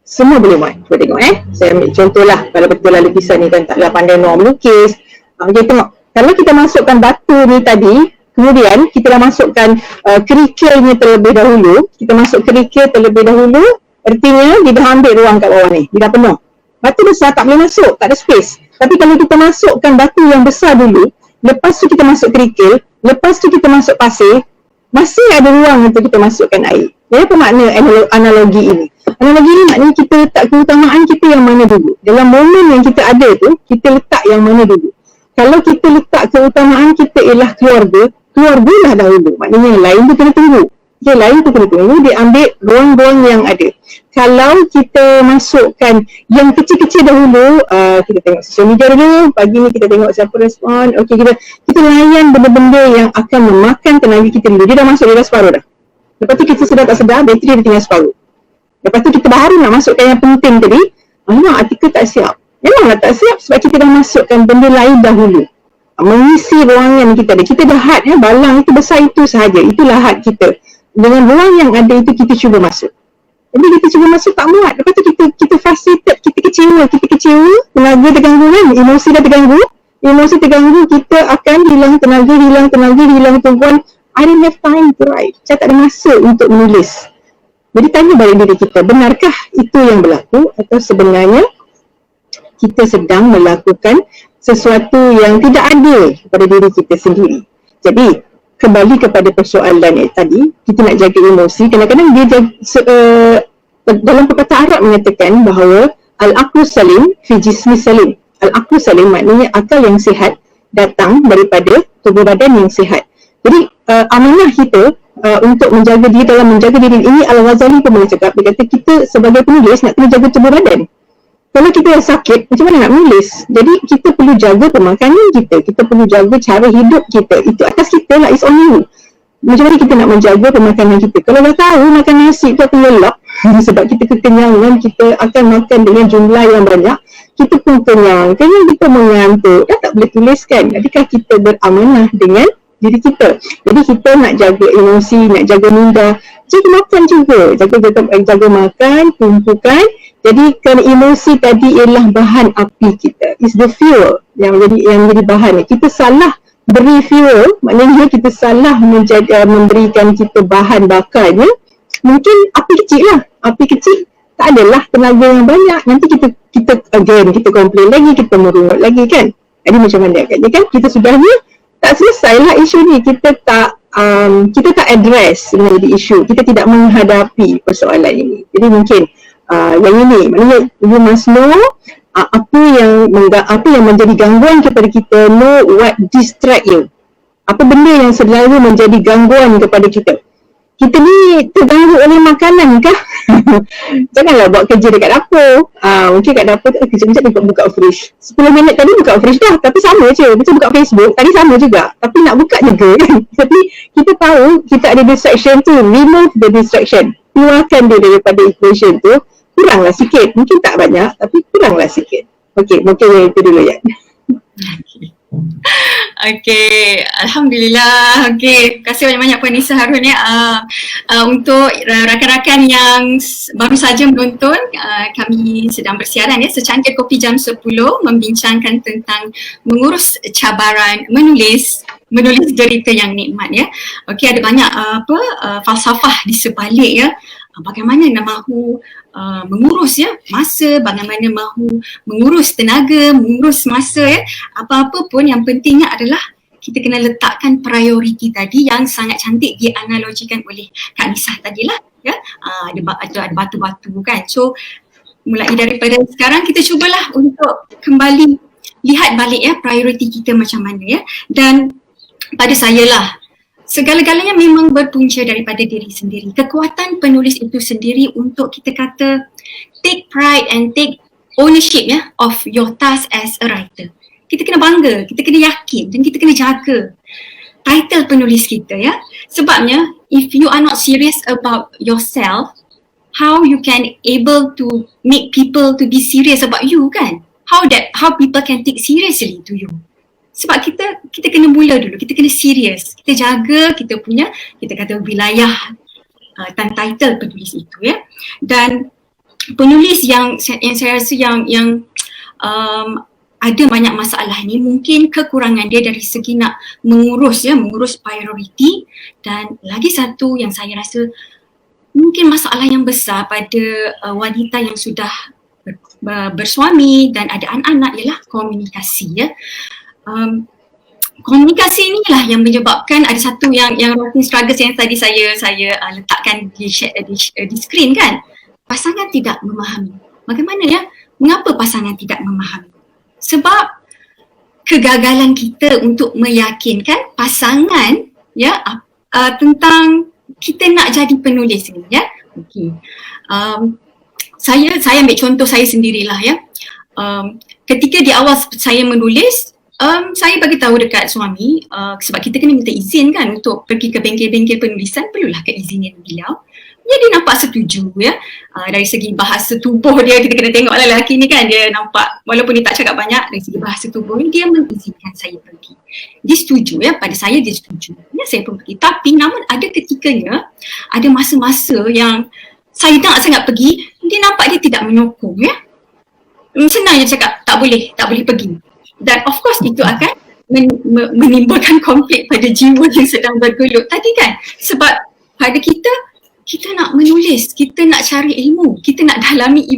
Semua boleh muat. Cuba tengok Saya ambil contohlah. Kalau betul lah lukisan ni kan taklah pandai Noah melukis. Okay, tengok. Kalau kita masukkan batu ni tadi, kemudian kita dah masukkan kerikilnya terlebih dahulu. Kita masuk kerikil terlebih dahulu, artinya dia dah ambil ruang kat bawah ni. Dia dah penuh. Batu besar tak boleh masuk, tak ada space. Tapi kalau kita masukkan batu yang besar dulu, lepas tu kita masuk kerikil, lepas tu kita masuk pasir, masih ada ruang untuk kita masukkan air. Jadi apa makna analogi ini? Analogi ini maknanya kita letak keutamaan kita yang mana dulu. Dalam momen yang kita ada tu, kita letak yang mana dulu. Kalau kita letak keutamaan kita ialah keluarga, keluargalah dahulu. Maknanya yang lain tu kena tunggu. Yang lain tu kena tunggu, dia ambil ruang-ruang yang ada. Kalau kita masukkan yang kecil-kecil dahulu, kita tengok social media dulu, pagi ni kita tengok siapa respon, okey kita layan benda-benda yang akan memakan tenaga kita dulu. Dia dah masuk, dia dah separuh dah. Lepas tu kita sedar tak sedar, bateri dia tinggal separuh. Lepas tu kita baru nak masukkan yang penting tadi, artikel tak siap. Memanglah tak siap sebab kita dah masukkan benda lain dahulu. Mengisi ruangan kita ada. Kita dah had, balang itu besar itu sahaja. Itulah had kita. Dengan ruang yang ada itu kita cuba masuk. Jadi kita cuba masuk tak muat. Lepas tu kita frustrated, kita kecewa, tenaga terganggu kan, emosi dah terganggu. Emosi terganggu, kita akan hilang tenaga, tumpuan. I don't have time to write. Saya tak ada masa untuk menulis. Jadi tanya balik diri kita, benarkah itu yang berlaku atau sebenarnya kita sedang melakukan sesuatu yang tidak adil kepada diri kita sendiri. Jadi kembali kepada persoalan tadi, kita nak jaga emosi. Kadang-kadang dia dalam perkataan Arab menyatakan bahawa al-aqlu salim fi jismi salim. Al-aqlu salim maknanya akal yang sihat datang daripada tubuh badan yang sihat. Jadi amanah kita untuk menjaga diri, dalam menjaga diri ini, Al-Ghazali pun boleh cakap, dia kata kita sebagai penulis nak kena jaga tubuh badan. Kalau kita dah sakit, macam mana nak menulis? Jadi kita perlu jaga pemakanan kita perlu jaga cara hidup kita, itu atas kita lah, it's on you. Macam mana kita nak menjaga pemakanan kita? Kalau dah tahu makan nasi tu akan lelap sebab kita kekenyangan, kita akan makan dengan jumlah yang banyak, kita pun kenyang kita mengantuk, dah tak boleh tuliskan. Adakah kita beramanah dengan diri kita? Jadi kita nak jaga emosi, nak jaga minda, jaga makan juga, jaga makan, tumpukan. Jadi kerana emosi tadi ialah bahan api kita, is the fuel yang jadi bahan. Kita salah beri fuel, maknanya kita salah memberikan kita bahan bakarnya, mungkin api kecil tak adalah tenaga yang banyak, nanti kita komplain lagi, kita merungut lagi kan. Jadi macam mana agaknya kan, kita sudah ni tak selesai lah isu ni, kita tak address dengan isu, kita tidak menghadapi persoalan ini. Jadi mungkin yang ini, maknanya you must know apa yang menjadi gangguan kepada kita, know what distract you. Apa benda yang selalu menjadi gangguan kepada kita. Kita ni terganggu oleh makanan kah? Janganlah buat kerja dekat dapur. Mungkin kat dapur kejap-kejap buka fridge. 10 minit tadi buka fridge dah, tapi sama je. Macam buka Facebook, tadi sama juga. Tapi nak buka juga kan. Tapi kita tahu kita ada distraction tu, remove the distraction. Keluarkan dia daripada equation tu, kuranglah sikit. Mungkin tak banyak, tapi kuranglah sikit. Okey, mungkin yang itu dulu ya. Okey, Alhamdulillah. Okey, terima kasih banyak-banyak Puan Nisa Harun ya. Untuk rakan-rakan yang baru saja menonton, kami sedang bersiaran ya, secangkir kopi jam 10 membincangkan tentang mengurus cabaran menulis derita yang nikmat ya. Okey, ada banyak falsafah di sebalik ya. Bagaimana nak mahu mengurus ya masa, bagaimana mahu mengurus tenaga, mengurus masa ya. Apa-apa pun yang pentingnya adalah kita kena letakkan prioriti tadi yang sangat cantik dianalogikan oleh Kak Nisah tadilah ya. Ada batu-batu kan. So mulai daripada sekarang kita cubalah untuk kembali lihat balik ya prioriti kita macam mana ya. Dan pada saya lah, segala-galanya memang berpunca daripada diri sendiri. Kekuatan penulis itu sendiri untuk kita kata take pride and take ownership ya of your task as a writer. Kita kena bangga, kita kena yakin dan kita kena jaga title penulis kita ya. Sebabnya if you are not serious about yourself, how you can able to make people to be serious about you kan? How people can take seriously to you? Sebab kita kena mula dulu, kita kena serius. Kita jaga kita punya, kita kata wilayah dan title penulis itu ya. Dan penulis yang saya rasa yang ada banyak masalah ni, mungkin kekurangan dia dari segi nak mengurus prioriti. Dan lagi satu yang saya rasa mungkin masalah yang besar pada wanita yang sudah bersuami dan ada anak-anak ialah komunikasi ya. Komunikasi inilah yang menyebabkan ada satu yang writing struggles yang tadi saya letakkan di screen kan. Pasangan tidak memahami. Bagaimana ya? Mengapa pasangan tidak memahami? Sebab kegagalan kita untuk meyakinkan pasangan ya tentang kita nak jadi penulis ni ya. Okey. Saya ambil contoh saya sendirilah ya. Ketika di awal saya menulis, saya bagi tahu dekat suami sebab kita kena minta izin kan untuk pergi ke bengkel-bengkel penulisan, perlulah keizinan beliau. Dia nampak setuju ya. Dari segi bahasa tubuh dia, kita kena tengok lah lelaki ni kan, dia nampak walaupun dia tak cakap banyak, dari segi bahasa tubuh dia mengizinkan saya pergi. Dia setuju ya, pada saya dia setuju. Ya, saya pun pergi. Tapi namun ada ketikanya, ada masa-masa yang saya nak sangat pergi, dia nampak dia tidak menyokong ya. Senang je cakap tak boleh pergi. Dan of course itu akan menimbulkan konflik pada jiwa yang sedang bergelut tadi kan. Sebab pada kita nak menulis, kita nak cari ilmu, kita nak dalami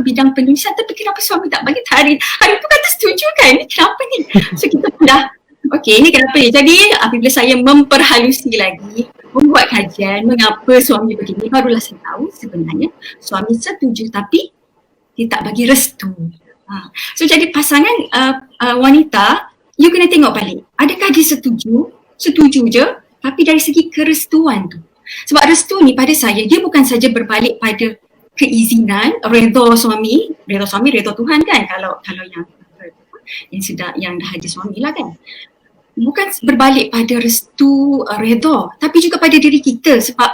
bidang penulisan, tapi kenapa suami tak bagi hari tu kata setuju kan, ni kenapa ni? So kita pun dah okey, ni kenapa ni? Jadi apabila saya memperhalusi lagi, membuat kajian mengapa suami begini, barulah saya tahu sebenarnya suami setuju tapi dia tak bagi restu. So jadi pasangan wanita, you kena tengok balik. Adakah dia setuju je tapi dari segi kerestuan tu. Sebab restu ni pada saya, dia bukan saja berbalik pada keizinan, redha suami, redha Tuhan kan, kalau yang sudah, yang dah ada suami lah kan. Bukan berbalik pada restu redha, tapi juga pada diri kita. Sebab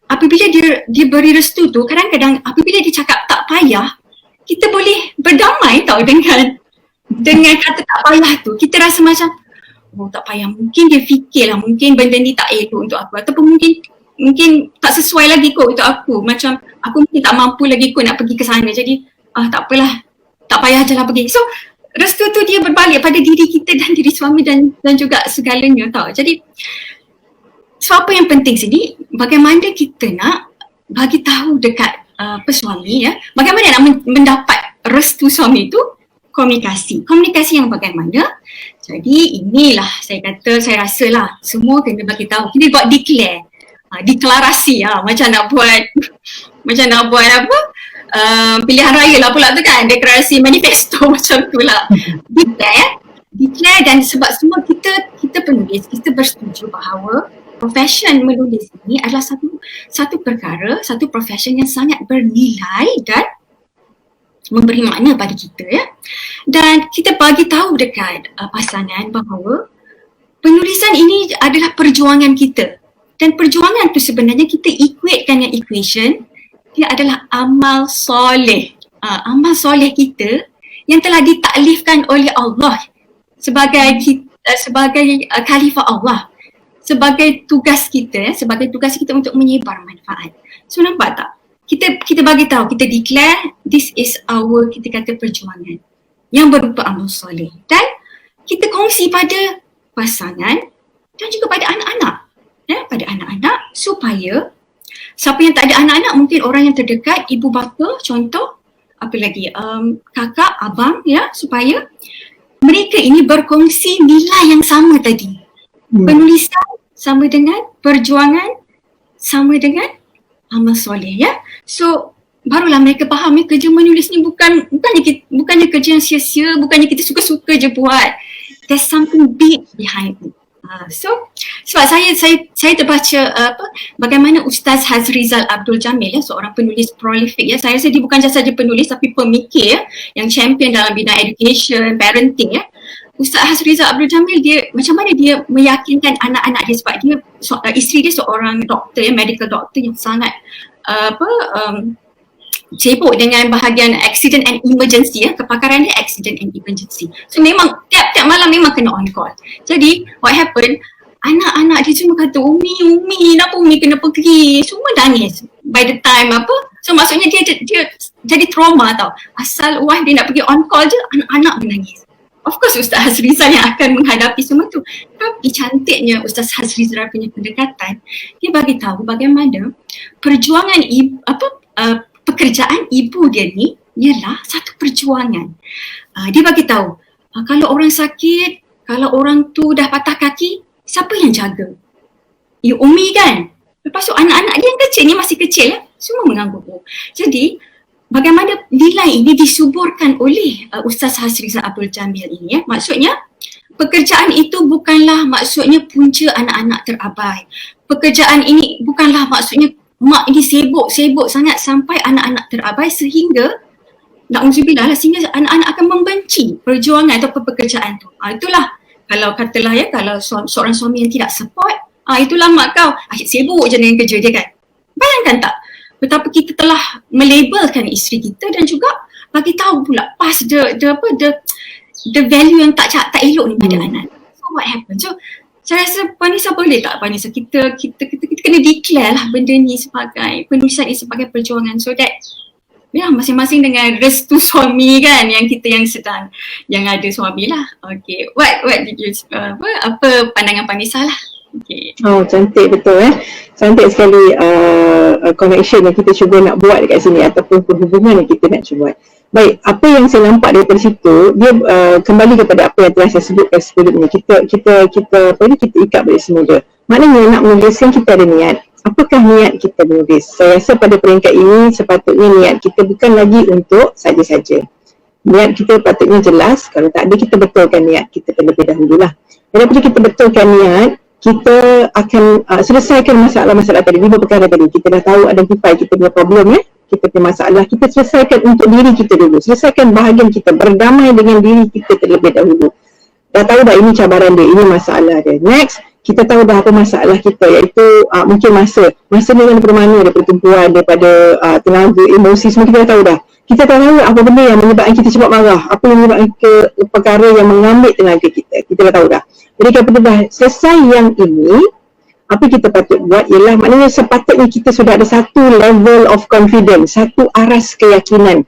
apabila dia beri restu tu, kadang-kadang apabila dia cakap tak payah, kita boleh berdamai tau dengan kata tak payah tu. Kita rasa macam, oh tak payah, mungkin dia fikirlah, mungkin benda ni tak elok untuk aku, ataupun mungkin tak sesuai lagi kot untuk aku, macam aku mungkin tak mampu lagi kot nak pergi ke sana, jadi tak apalah, tak payah je lah pergi. So restu tu dia berbalik pada diri kita dan diri suami dan juga segalanya tau. Jadi so apa yang penting sini, bagaimana kita nak bagi tahu dekat suami, ya, bagaimana nak mendapat restu suami tu. Komunikasi yang bagaimana. Jadi inilah saya rasa lah semua kena bagi tahu, kita buat deklarasi macam nak buat apa, pilihan raya lah pula tu kan, deklarasi manifesto macam tu lah. Declare dan sebab semua kita penulis, kita bersetuju bahawa profession menulis ini adalah satu perkara, satu profession yang sangat bernilai dan memberi makna pada kita, ya. Dan kita bagi tahu dekat pasangan bahawa penulisan ini adalah perjuangan kita. Dan perjuangan tu sebenarnya kita equatekan dengan equation, dia adalah amal soleh. Amal soleh kita yang telah ditaklifkan oleh Allah sebagai khalifah Allah, sebagai tugas kita, untuk menyebar manfaat. So nampak tak? Kita bagi tahu, kita declare this is our, kita kata, perjuangan yang berupa amal soleh, dan kita kongsi pada pasangan dan juga pada anak-anak, ya, pada anak-anak, supaya siapa yang tak ada anak-anak, mungkin orang yang terdekat, ibu bapa contoh, apa lagi, kakak, abang, ya, supaya mereka ini berkongsi nilai yang sama tadi. Penulisan sama dengan perjuangan, sama dengan amal soleh, ya. So barulah mereka faham, kerja menulis ni bukannya kerja yang sia-sia, bukannya kita suka-suka je buat. There's something big behind it. So sebab saya terbaca bagaimana Ustaz Hazrizal Abdul Jamil, ya, seorang penulis prolific, ya. Saya rasa dia bukan saja penulis tapi pemikir, ya, yang champion dalam bidang education, parenting, ya. Ustaz Hazrizal Abdul Jamil, dia macam mana dia meyakinkan anak-anak dia, sebab dia isteri dia seorang doktor, ya, medical doctor yang sangat sibuk dengan bahagian accident and emergency, ya. Kepakaran dia accident and emergency. So memang tiap-tiap malam memang kena on call. Jadi what happened, anak-anak dia cuma kata, Umi, kenapa Umi kena pergi? Semua nangis by the time so maksudnya dia jadi trauma tau. Asal wife dia nak pergi on call je, anak-anak menangis. Of course Ustaz Hazrizal yang akan menghadapi semua tu. Tapi cantiknya Ustaz Hazrizal punya pendekatan, dia bagi tahu bagaimana perjuangan pekerjaan ibu dia ni ialah satu perjuangan. Dia bagi tahu, kalau orang sakit, kalau orang tu dah patah kaki, siapa yang jaga? Ya Umi kan? Lepas tu anak-anak dia yang kecil ni, masih kecil, ya, semua mengangguk. Jadi bagaimana nilai ini disuburkan oleh Ustaz Hazrizal Abdul Jamil ini, ya. Maksudnya pekerjaan itu bukanlah maksudnya punca anak-anak terabai. Pekerjaan ini bukanlah maksudnya mak ini sibuk sangat sampai anak-anak terabai sehingga na'udzubillah lah, sehingga anak-anak akan membenci perjuangan atau pekerjaan tu. Itulah, kalau katalah, ya, kalau seorang suami yang tidak support, itulah mak kau asyik sibuk je dengan kerja dia kan. Bayangkan tak betapa kita telah melabelkan isteri kita dan juga bagi tahu pula pas the value yang tak elok ni pada anak. So what happened? So saya rasa Vanessa boleh tak, Vanessa, kita kena declare lah benda ni sebagai penulisan ni sebagai perjuangan, so that ya masing-masing dengan restu suami kan, yang sedang yang ada suami lah. Okay, what did you apa pandangan Vanessa lah? Okay. Oh, cantik betul, cantik sekali connection yang kita cuba nak buat dekat sini, ataupun perhubungan yang kita nak cuba buat. Baik, apa yang saya nampak daripada situ, dia kembali kepada apa yang telah saya sebutkan sebelumnya. Kita ikat balik semula. Maknanya nak menuliskan, kita ada niat. Apakah niat kita menulis? Saya rasa pada peringkat ini sepatutnya niat kita bukan lagi untuk saja-saja. Niat kita patutnya jelas. Kalau tak ada, kita betulkan niat kita terlebih dahulu lah. Dan apabila kita betulkan niat, kita akan selesaikan masalah-masalah tadi, 5 perkara tadi. Kita dah tahu identify kita punya problem kita punya masalah, kita selesaikan untuk diri kita dulu, selesaikan bahagian kita, berdamai dengan diri kita terlebih dahulu. Dah tahu dah ini cabaran dia, ini masalah dia. Next, kita tahu dah apa masalah kita, iaitu mungkin masa ni daripada mana, daripada tumpuan, daripada tenaga, emosi, semua kita dah tahu dah. Kita tahu apa benda yang menyebabkan kita cepat marah, apa yang menyebabkan perkara yang mengambil tenaga kita dah tahu dah. Jadi kalau kita dah selesai yang ini, apa kita patut buat ialah, maknanya sepatutnya kita sudah ada satu level of confidence, satu aras keyakinan.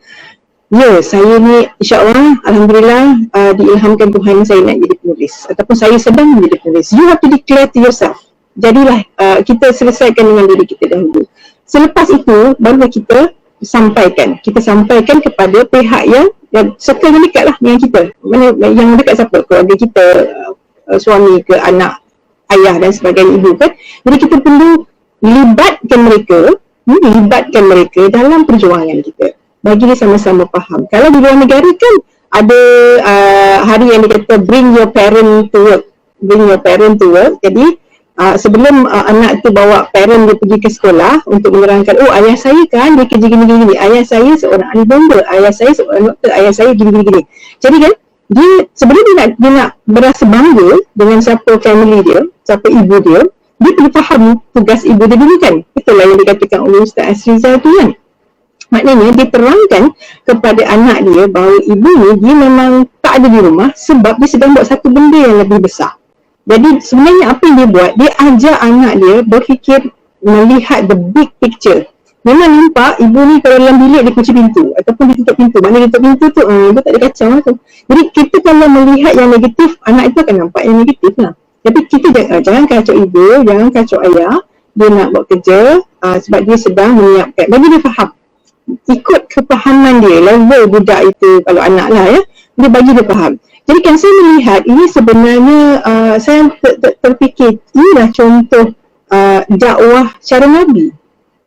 Ya, saya ni insyaAllah, Alhamdulillah diilhamkan Tuhan saya nak jadi penulis, ataupun saya sedang menjadi penulis. You have to declare to yourself. Jadilah kita selesaikan dengan diri kita dahulu. Selepas itu, barulah kita sampaikan kepada pihak yang circle yang dekat lah dengan kita. Yang dekat siapa? Keluarga kita, suami ke anak, ayah dan sebagainya, ibu kan. Jadi kita perlu libatkan mereka dalam perjuangan kita, bagi dia sama-sama faham. Kalau di luar negara kan ada hari yang dikata bring your parent to work. Jadi sebelum anak tu bawa parent dia pergi ke sekolah untuk menerangkan, oh ayah saya kan dia kerja gini-gini, ayah saya seorang ahli bomba, ayah saya seorang doktor, ayah saya gini-gini. Jadi kan dia sebelum dia nak berasa bangga dengan siapa family dia, siapa ibu dia perlu faham tugas ibu dia dulu kan. Betul lah yang dikatakan oleh Ustaz Asrizal tu kan. Maknanya dia terangkan kepada anak dia bahawa ibu ni dia memang tak ada di rumah sebab dia sedang buat satu benda yang lebih besar. Jadi sebenarnya apa yang dia buat, dia ajar anak dia berfikir, melihat the big picture. Memang nampak ibu ni kalau dalam bilik dia kunci pintu ataupun dia tutup pintu, maknanya dia tutup pintu tu ibu tak ada kacau lah tu. Jadi kita kalau melihat yang negatif, anak itu akan nampak yang negatif lah. Tapi kita jangan kacau ibu, jangan kacau ayah, dia nak buat kerja sebab dia sedang menyiapkan, bagi dia faham, ikut kepahaman dia, level budak itu kalau anak lah ya, dia bagi dia faham. Jadi kan saya melihat ini sebenarnya saya terfikir inilah contoh dakwah cara Nabi.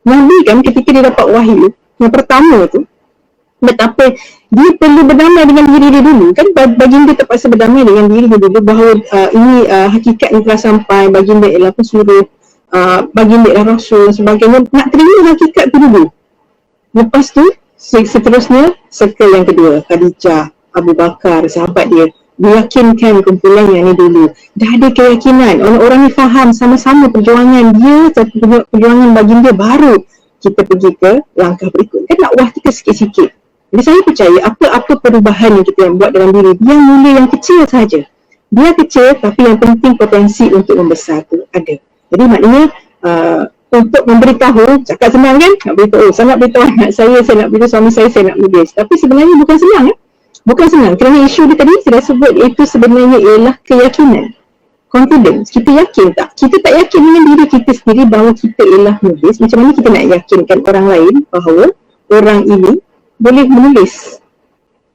Nabi kan ketika dia dapat wahyu yang pertama tu, betapa dia perlu berdamai dengan diri dia dulu kan. Baginda terpaksa berdamai dengan diri dia dulu bahawa ini hakikat yang telah sampai, baginda ialah pesuruh, baginda ialah rasul dan sebagainya. Nak terima hakikat tu dulu. Lepas tu seterusnya circle yang kedua, Khadijah, Abu Bakar, sahabat dia, meyakinkan kumpulan yang ni dulu. Dah ada keyakinan, orang-orang ni faham sama-sama perjuangan dia, perjuangan baginda, baru kita pergi ke langkah berikut. Kan dakwah kita sikit-sikit. Jadi saya percaya apa-apa perubahan yang kita buat dalam diri, dia mula yang kecil saja. Dia kecil tapi yang penting potensi untuk membesar tu ada. Jadi maknanya untuk memberitahu, cakap senang kan? Nak beritahu, saya nak beritahu anak saya nak beritahu suami saya nak menulis. Tapi sebenarnya bukan senang Bukan senang, kerana isu dia tadi saya sebut itu sebenarnya ialah keyakinan, confidence. Kita yakin tak? Kita tak yakin dengan diri kita sendiri bahawa kita ialah menulis. Macam mana kita nak yakinkan orang lain bahawa orang ini boleh menulis?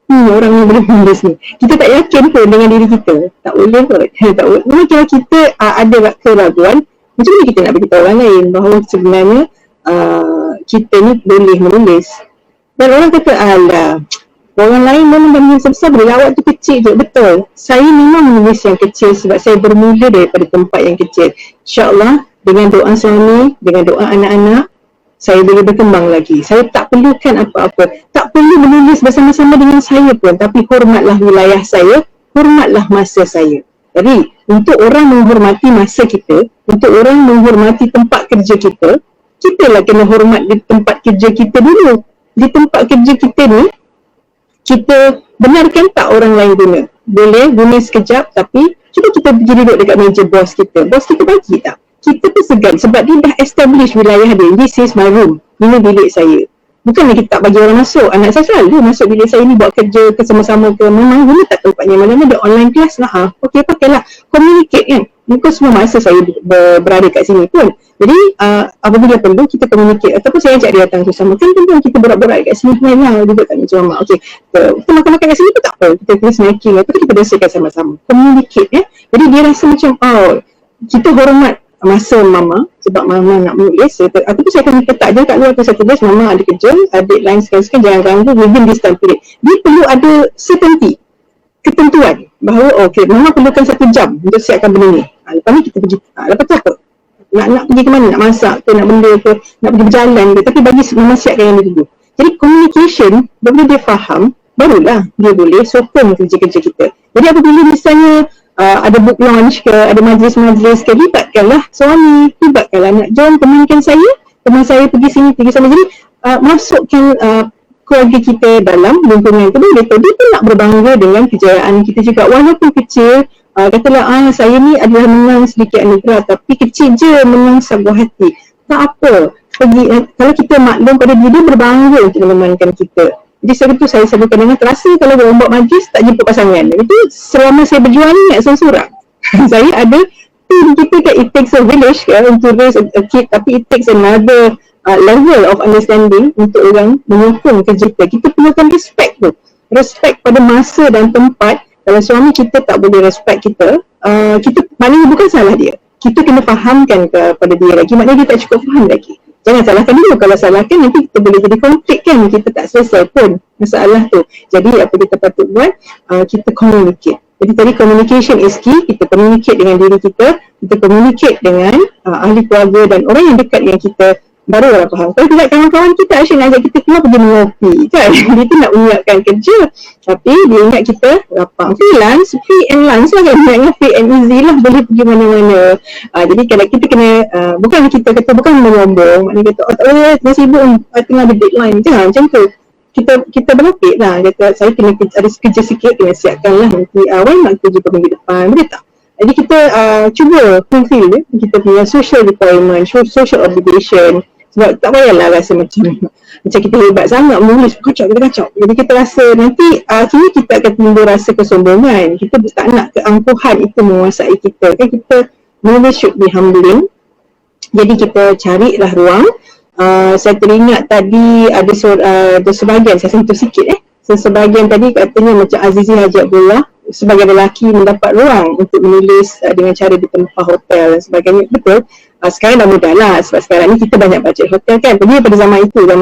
Orang yang boleh menulis ni, kita tak yakin pun dengan diri kita. Tak boleh kot. Tak boleh. Memang kalau kita ada keraguan, macam mana kita nak beritahu orang lain bahawa sebenarnya kita ni boleh menulis? Dan orang kata, alah, orang lain memang dah menulis besar, boleh awak tu kecil je. Betul, saya memang menulis yang kecil sebab saya bermula daripada tempat yang kecil. InsyaAllah dengan doa suami, dengan doa anak-anak, saya boleh berkembang lagi. Saya tak perlukan apa-apa, tak perlu menulis bersama-sama dengan saya pun, tapi hormatlah wilayah saya, hormatlah masa saya. Jadi untuk orang menghormati masa kita, untuk orang menghormati tempat kerja kita, kita lah kena hormat di tempat kerja kita dulu. Di tempat kerja kita ni, kita benarkan tak orang lain guna? Boleh guna sekejap, tapi cuba kita pergi duduk dekat meja bos kita. Bos kita bagi tak? Kita pun segan sebab dia dah establish wilayah dia. This is my room. Ini bilik saya. Bukanlah kita tak bagi orang masuk. Anak saya selalu masuk bilik saya ni buat kerja ke sama-sama ke. Memang guna tak tempatnya? Malam ada online class lah. Okey, pakailah. Communicate kan. Muka semua masa saya berada kat sini pun. Jadi apabila perlu kita communicate. Ataupun saya ajak dia datang bersama. Kan kita borak-borak kat sini. Lah duduk kat meja mama. Okey, kita makan-makan kat sini pun tak apa. Kita kena snacking. Lepas tu kita bersihkan sama-sama. Communicate ya. Jadi dia rasa macam kita hormat masa mama sebab mama nak menulis. Ataupun saya akan letak dia kat luar tu, saya tulis mama ada kerja, ada deadline sekarang-sekarang, jangan ganggu within this time period. Dia perlu ada certainty. ketentuan bahawa okey, Mama perlukan 1 jam untuk siapkan benda ni. Lepas ni kita pergi. Lepas tu apa? Nak pergi ke mana? Nak masak ke, nak benda ke, nak pergi berjalan ke, tapi bagi Mama siapkan yang ni dulu. Jadi communication, bila dia faham, barulah dia boleh sokong kerja-kerja kita. Jadi apabila misalnya ada book launch ke, ada majlis-majlis ke, libatkanlah suami, libatkanlah anak, jom temankan saya, teman saya pergi sini, pergi sana. Jadi masukkan keluarga kita dalam lingkungan itu, dia pun nak berbangga dengan kejayaan kita juga walaupun kecil. Katalah saya ni adalah menang sedikit anugerah tapi kecil je menang sebuah hati, tak apa, pergi kalau kita maklum pada dia berbangga untuk menemankan kita. Jadi sebab itu saya sebutkan dengan terasa kalau orang buat majlis tak jemput pasangan, itu selama saya berjuang ni nak seorang-seorang. Saya ada team kita kan, it takes a village kan, to raise a kid, tapi it takes another level of understanding untuk orang menyokong kerja kita. Kita perlukan respect tu, respect pada masa dan tempat. Kalau suami kita tak boleh respect kita, kita maknanya bukan salah dia. Kita kena fahamkan kepada dia lagi, maknanya dia tak cukup faham lagi. Jangan salahkan dulu, kalau salahkan nanti kita boleh jadi konflik kan, kita tak selesai pun masalah tu. Jadi apa kita patut buat, kita communicate. Jadi tadi communication is key, kita communicate dengan diri kita communicate dengan ahli keluarga dan orang yang dekat dengan kita, baru orang faham. Kalau tidak kawan-kawan kita asyik nak ajak kita keluar pergi mengopi kan, dia tu nak mengingatkan kerja tapi dia ingat kita lapang freelance, free and lunch lah kan, ingatnya free and easy lah, boleh pergi mana-mana. Jadi kalau kita kena bukan kita kata, bukan menyombong, maknanya kata tak boleh, tengah sibuk, tengah ada deadline, jangan macam tu. Kita berlapik lah, kata saya kena ada kerja sikit, kena siapkan lah nanti why nak kerja ke minggu depan, boleh tak? Jadi kita cuba fulfill kita punya social requirement, social obligation. Sebab tak payahlah rasa macam kita hebat sangat menulis kacau. Jadi kita rasa nanti akhirnya kita akan timbul rasa kesombongan. Kita tak nak keangkuhan itu menguasai kita. Kan kita menulis should be humbling. Jadi kita carilah ruang. Saya teringat tadi ada sebahagian, saya sentuh sikit sebahagian tadi katanya macam Azizi Haji Abdullah sebagai lelaki mendapat ruang untuk menulis dengan cara di tempat hotel dan sebagainya. Betul. Sekarang dah mudah lah sebab sekarang ni kita banyak budget hotel kan. Pergi pada zaman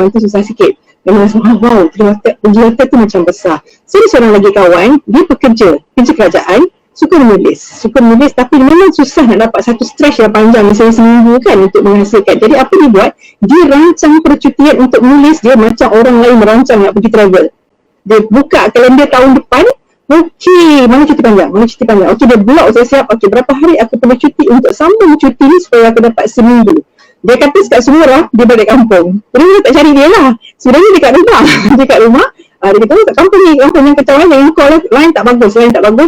itu susah sikit. Dan rasa wow, pergi hotel tu macam besar. So ada seorang lagi kawan, dia kerja kerajaan, suka menulis tapi memang susah nak dapat satu stretch yang panjang misalnya seminggu kan untuk menghasilkan. Jadi apa dia buat? Dia rancang percutian untuk menulis dia macam orang lain merancang nak pergi travel. Dia buka kalender tahun depan, okey, mana cuti panjang. Okey, dia blok siap-siap. Okey, berapa hari aku perlu cuti untuk sambung cuti ni supaya aku dapat seminggu. Dia kata sekat semua dia balik kampung. Jadi dia tak cari dia lah. Sebenarnya dia kat rumah. Dia kata kat kampung yang kacau yang call line tak bagus,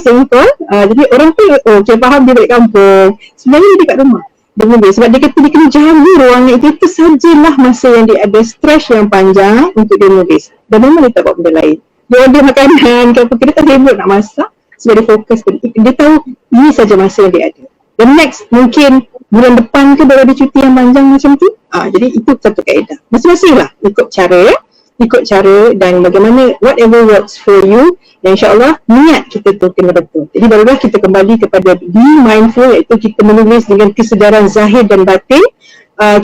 yang call. Jadi orang tu okey faham dia balik kampung. Sebenarnya dia kat rumah. Dia menulis sebab dia kata dia kena jaga ruangan itu sajalah masa yang dia ada stretch yang panjang untuk dia menulis. Dan memang dia tak buat benda lain. Dia order makanan ke apa, dia tak sibuk nak masak sebab dia fokus dia tahu ini saja masa yang dia ada. Dan next mungkin bulan depan ke baru ada cuti yang panjang macam tu. Jadi itu satu kaedah. Masing-masing lah ikut cara dan bagaimana whatever works for you, dan insyaAllah niat kita tu kena betul. Jadi barulah kita kembali kepada be mindful, iaitu kita menulis dengan kesedaran zahir dan batin.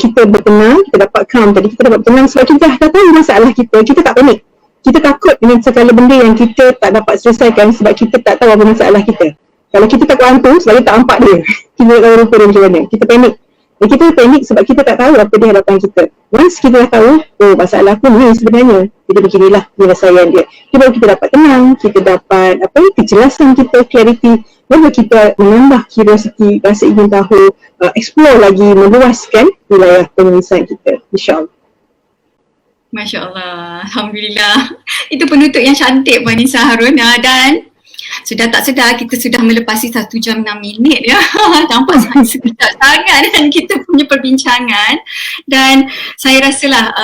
Kita bertenang, kita dapat calm. Tadi kita dapat tenang sebab kita dah tahu masalah kita tak panik. Kita takut dengan segala benda yang kita tak dapat selesaikan sebab kita tak tahu apa masalah kita. Kalau kita takut hantu sebab kita tak nampak dia, kita tak tahu rupa dia macam mana, kita panik. Dan kita panik sebab kita tak tahu apa di hadapan kita. Once kita dah tahu, masalah aku ni sebenarnya, kita beginilah penyelesaian dia. Baru kita dapat tenang, kita dapat kejelasan kita, clarity. Baru kita menambah curiosity, rasa ingin tahu, explore lagi, meluaskan wilayah penulisan kita, insyaAllah. Masya Allah, Alhamdulillah. Itu penutup yang cantik Puan Nisa Harun. Dan sudah tak sedar kita sudah melepasi 1 jam 6 minit ya. Nampak sekejap sangat dan kita punya perbincangan. Dan saya rasalah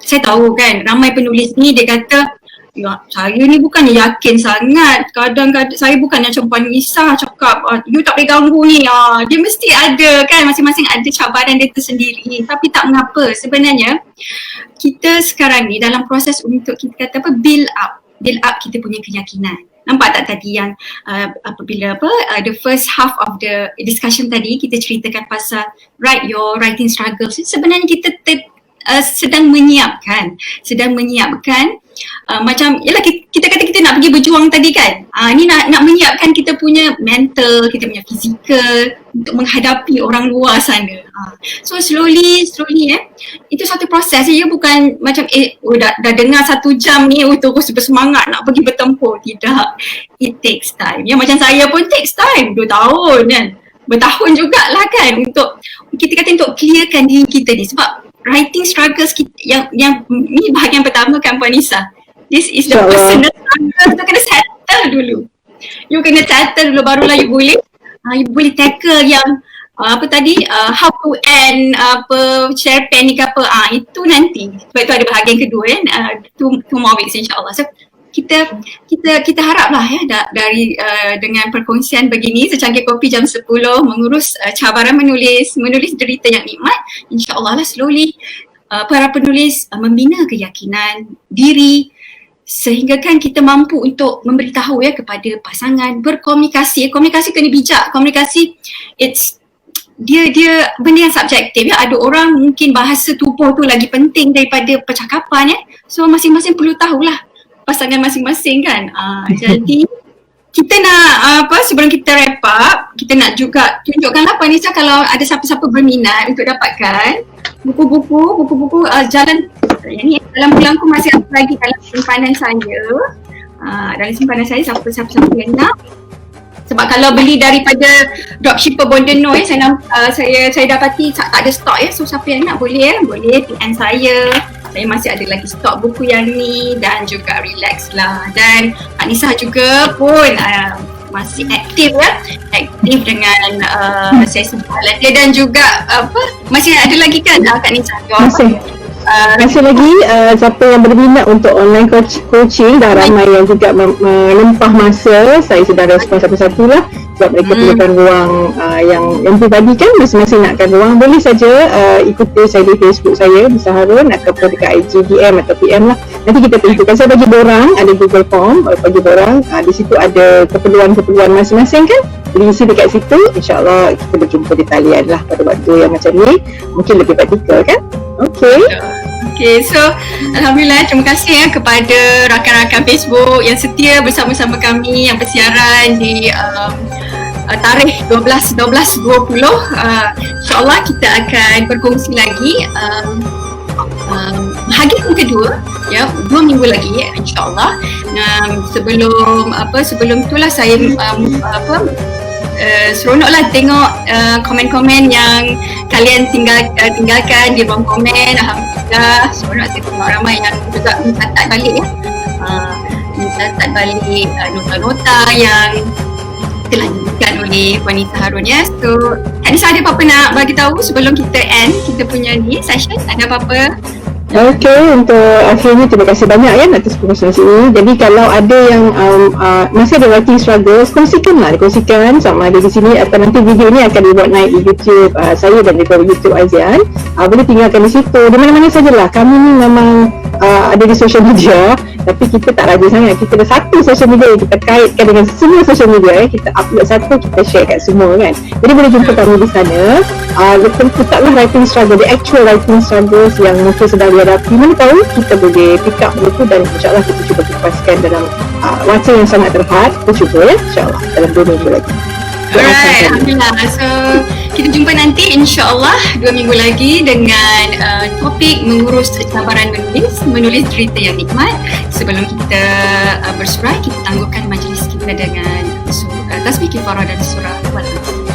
saya tahu kan ramai penulis ni dia kata, ya, saya ni bukannya yakin sangat. Kadang-kadang saya bukannya macam Puan Nisa cakap, you tak boleh ganggu ni. Dia mesti ada kan, masing-masing ada cabaran dia tersendiri. Tapi tak mengapa, sebenarnya kita sekarang ni dalam proses untuk kita kata build up kita punya keyakinan. Nampak tak tadi yang apabila the first half of the discussion tadi kita ceritakan pasal write your writing struggles. Sebenarnya kita sedang menyiapkan macam yalah kita kata kita nak pergi berjuang tadi kan, ni nak menyiapkan kita punya mental, kita punya fizikal untuk menghadapi orang luar sana. So slowly itu satu proses. Ia bukan macam dah dengar 1 jam ni terus bersemangat nak pergi bertempur. Tidak, it takes time. Ya, macam saya pun takes time, 2 tahun kan, bertahun jugalah kan untuk kita kata untuk clearkan diri kita ni. Sebab writing struggles kita, yang ni bahagian pertama kan Puan Nisa. This is the personal struggle. Tu kena settle dulu. You kena settle dulu, barulah you boleh tackle yang how to end share pen ni ke apa. Itu nanti. Sebab itu ada bahagian kedua kan. Two more weeks insyaAllah. So kita haraplah ya dari dengan perkongsian begini secanggih kopi jam 10 mengurus cabaran menulis derita yang nikmat, insyaAllah lah slowly para penulis membina keyakinan diri sehingga kan kita mampu untuk memberitahu ya kepada pasangan, berkomunikasi. Komunikasi kena bijak. Komunikasi dia benda yang subjektif ya. Ada orang mungkin bahasa tubuh tu lagi penting daripada percakapan ya. So masing-masing perlu tahulah pasangan masing-masing kan. Jadi kita nak sebelum kita wrap up, kita nak juga tunjukkanlah Puan Nisa kalau ada siapa-siapa berminat untuk dapatkan buku-buku jalan ni dalam bulanku masih ada lagi dalam simpanan saya. Dalam simpanan saya siapa-siapa yang nak. Sebab kalau beli daripada dropshipper Bondono saya dapati tak ada stok ya. So siapa yang nak boleh PM saya. Saya masih ada lagi stok buku yang ni dan juga relax lah. Dan Kak Nisa juga pun masih aktif ya. Aktif dengan sesi soalan dia dan juga masih ada lagi kan Kak Nisa? Masih lagi siapa yang berminat untuk online coaching, dah ramai yang juga melempah masa. Saya sedang respon satu-satu lah sebab mereka perlukan ruang yang pribadi kan, masing-masing nakkan ruang. Boleh saja ikuti saya di Facebook saya Nisa Harun ataupun dekat IG DM atau PM lah. Nanti kita tentukan. Saya bagi borang, ada Google Form bagi borang, di situ ada keperluan-keperluan masing-masing kan, boleh isi dekat situ. InsyaAllah kita berjumpa di talian lah pada waktu yang macam ni, mungkin lebih praktikal kan. Okay, so Alhamdulillah, terima kasih ya kepada rakan-rakan Facebook yang setia bersama-sama kami yang bersiaran di tarikh 12/12/20. InsyaAllah kita akan berkongsi lagi bahagian kedua ya, 2 minggu lagi ya, insyaAllah. Sebelum itulah saya seronoklah tengok komen-komen yang kalian tinggalkan di ruang komen. Alhamdulillah, seronok tengok ramai yang juga mencatat balik ya, mencatat balik nota-nota yang telah diberikan oleh Puan Nisa Harun ya. So Kak Nisa ada apa-apa nak bagi tahu sebelum kita end kita punya ni session? Ada apa-apa? Okey, untuk akhirnya terima kasih banyak ya atas perkongsian ini. Jadi kalau ada yang masih ada writing struggles, kongsikan sama ada di sini atau nanti video ni akan dibuat naik di YouTube saya dan juga YouTube Azian. Boleh tinggalkan di situ, di mana-mana sajalah. Kami ni memang ada di social media, tapi kita tak rajin sangat. Kita ada satu social media yang kita kaitkan dengan semua social media. Kita upload satu, kita share kat semua kan. Jadi boleh jumpa kami di sana. Letaklah writing struggle, the actual writing struggles yang mungkin sedang dihadapi. Mana tahu kita boleh pick up benda tu dan insyaAllah kita cuba kupaskan dalam masa yang sangat terhad. Kita cuba ya, insyaAllah dalam 2 minggu lagi. Alright, Alhamdulillah. So kita jumpa nanti insyaAllah 2 minggu lagi dengan topik mengurus cabaran menulis cerita yang nikmat. Sebelum kita bersurai, kita tangguhkan majlis kita dengan tasbih kifarah dan surah Al-Nas.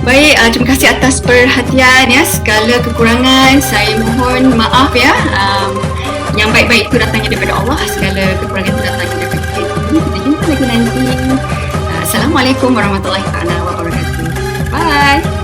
Baik, terima kasih atas perhatian ya. Segala kekurangan saya mohon maaf ya. Yang baik-baik itu datangnya daripada Allah, segala kekurangan itu datangnya daripada kita. Kita jumpa lagi nanti. Assalamualaikum warahmatullahi wabarakatuh. Bye.